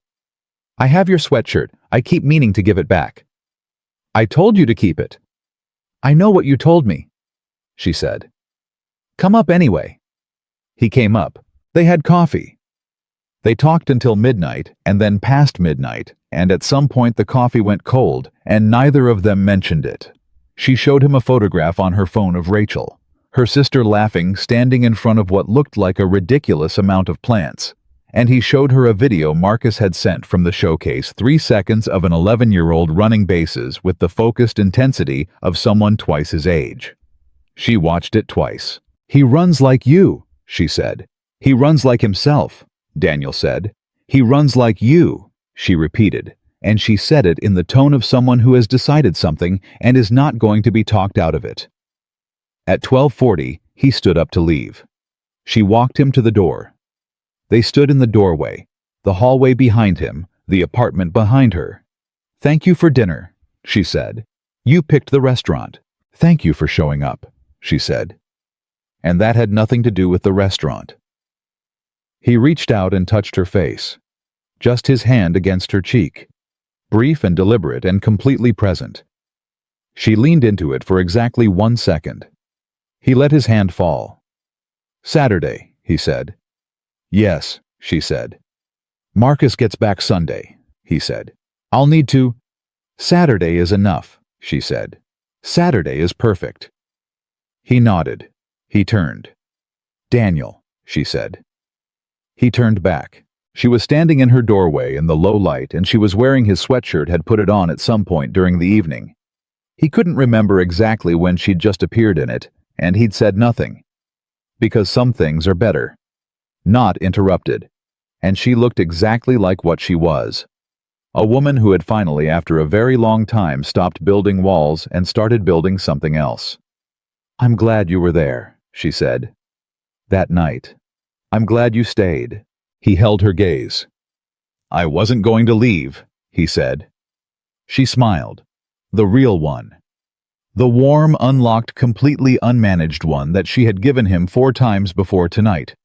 "I have your sweatshirt. I keep meaning to give it back." "I told you to keep it." "I know what you told me," she said. "Come up anyway." He came up. They had coffee. They talked until midnight and then past midnight, and at some point the coffee went cold and neither of them mentioned it. She showed him a photograph on her phone of Rachel, her sister laughing, standing in front of what looked like a ridiculous amount of plants, and he showed her a video Marcus had sent from the showcase, 3 seconds of an 11-year-old running bases with the focused intensity of someone twice his age. She watched it twice. "He runs like you," she said. "He runs like himself," Daniel said. "He runs like you," she repeated, and she said it in the tone of someone who has decided something and is not going to be talked out of it. At 12:40, he stood up to leave. She walked him to the door. They stood in the doorway, the hallway behind him, the apartment behind her. "Thank you for dinner," she said. "You picked the restaurant." "Thank you for showing up," she said. And that had nothing to do with the restaurant. He reached out and touched her face, just his hand against her cheek, brief and deliberate and completely present. She leaned into it for exactly 1 second. He let his hand fall. "Saturday," he said. "Yes," she said. "Marcus gets back Sunday," he said. "I'll need to—" "Saturday is enough," she said. "Saturday is perfect." He nodded. He turned. "Daniel," she said. He turned back. She was standing in her doorway in the low light and she was wearing his sweatshirt, had put it on at some point during the evening. He couldn't remember exactly when she'd just appeared in it, and he'd said nothing. Because some things are better not interrupted. And she looked exactly like what she was. A woman who had finally, after a very long time, stopped building walls and started building something else. "I'm glad you were there," she said. "That night. I'm glad you stayed." He held her gaze. "I wasn't going to leave," he said. She smiled. The real one. The warm, unlocked, completely unmanaged one that she had given him 4 times before tonight,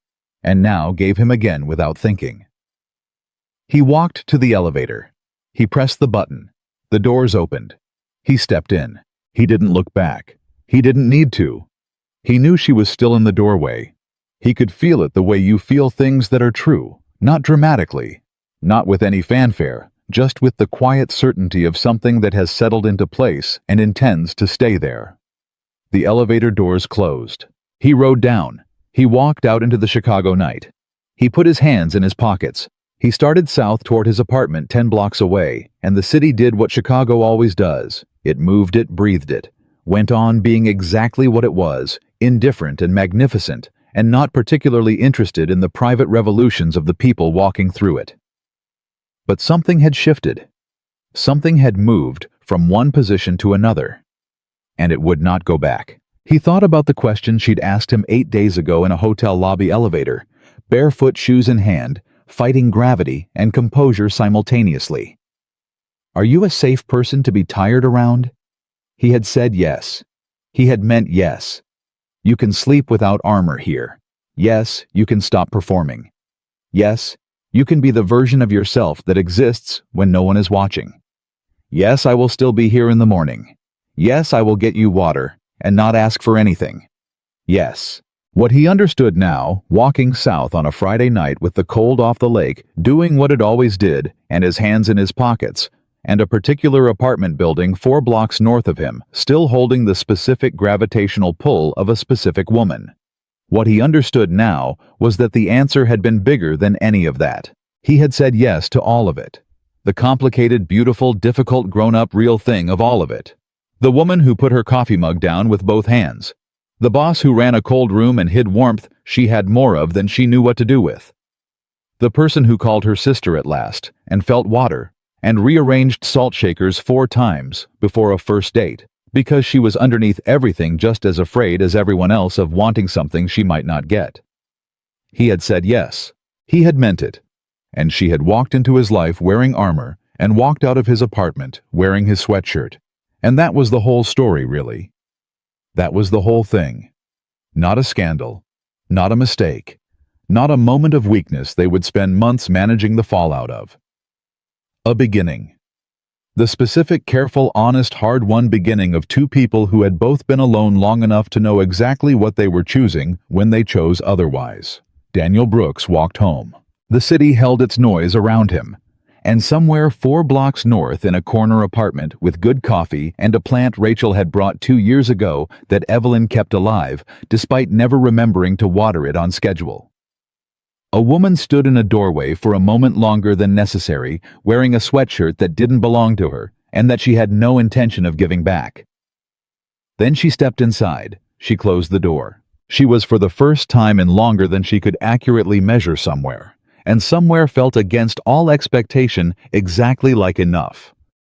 and now gave him again without thinking. He walked to the elevator. He pressed the button. The doors opened. He stepped in. He didn't look back. He didn't need to. He knew she was still in the doorway. He could feel it the way you feel things that are true, not dramatically, not with any fanfare, just with the quiet certainty of something that has settled into place and intends to stay there. The elevator doors closed. He rode down. He walked out into the Chicago night. He put his hands in his pockets. He started south toward his apartment 10 blocks away, and the city did what Chicago always does. It moved it, breathed it, went on being exactly what it was, indifferent and magnificent, and not particularly interested in the private revolutions of the people walking through it. But something had shifted. Something had moved from one position to another. And it would not go back. He thought about the question she'd asked him 8 days ago in a hotel lobby elevator, barefoot, shoes in hand, fighting gravity and composure simultaneously. "Are you a safe person to be tired around?" He had said yes. He had meant yes. "You can sleep without armor here. Yes, you can stop performing. Yes, you can be the version of yourself that exists when no one is watching. Yes, I will still be here in the morning. Yes, I will get you water and not ask for anything. Yes." What he understood now, walking south on a Friday night with the cold off the lake, doing what it always did, and his hands in his pockets, and a particular apartment building 4 blocks north of him, still holding the specific gravitational pull of a specific woman. What he understood now was that the answer had been bigger than any of that. He had said yes to all of it. The complicated, beautiful, difficult, grown-up, real thing of all of it. The woman who put her coffee mug down with both hands. The boss who ran a cold room and hid warmth she had more of than she knew what to do with. The person who called her sister at last and felt water and rearranged salt shakers 4 times before a first date, because she was underneath everything just as afraid as everyone else of wanting something she might not get. He had said yes. He had meant it. And she had walked into his life wearing armor and walked out of his apartment wearing his sweatshirt. And that was the whole story, really. That was the whole thing. Not a scandal. Not a mistake. Not a moment of weakness they would spend months managing the fallout of. A beginning. The specific, careful, honest, hard-won beginning of two people who had both been alone long enough to know exactly what they were choosing when they chose otherwise. Daniel Brooks walked home. The city held its noise around him. And somewhere 4 blocks north in a corner apartment with good coffee and a plant Rachel had brought 2 years ago that Evelyn kept alive, despite never remembering to water it on schedule. A woman stood in a doorway for a moment longer than necessary, wearing a sweatshirt that didn't belong to her and that she had no intention of giving back. Then she stepped inside. She closed the door. She was for the first time in longer than she could accurately measure somewhere, and somewhere felt against all expectation exactly like enough.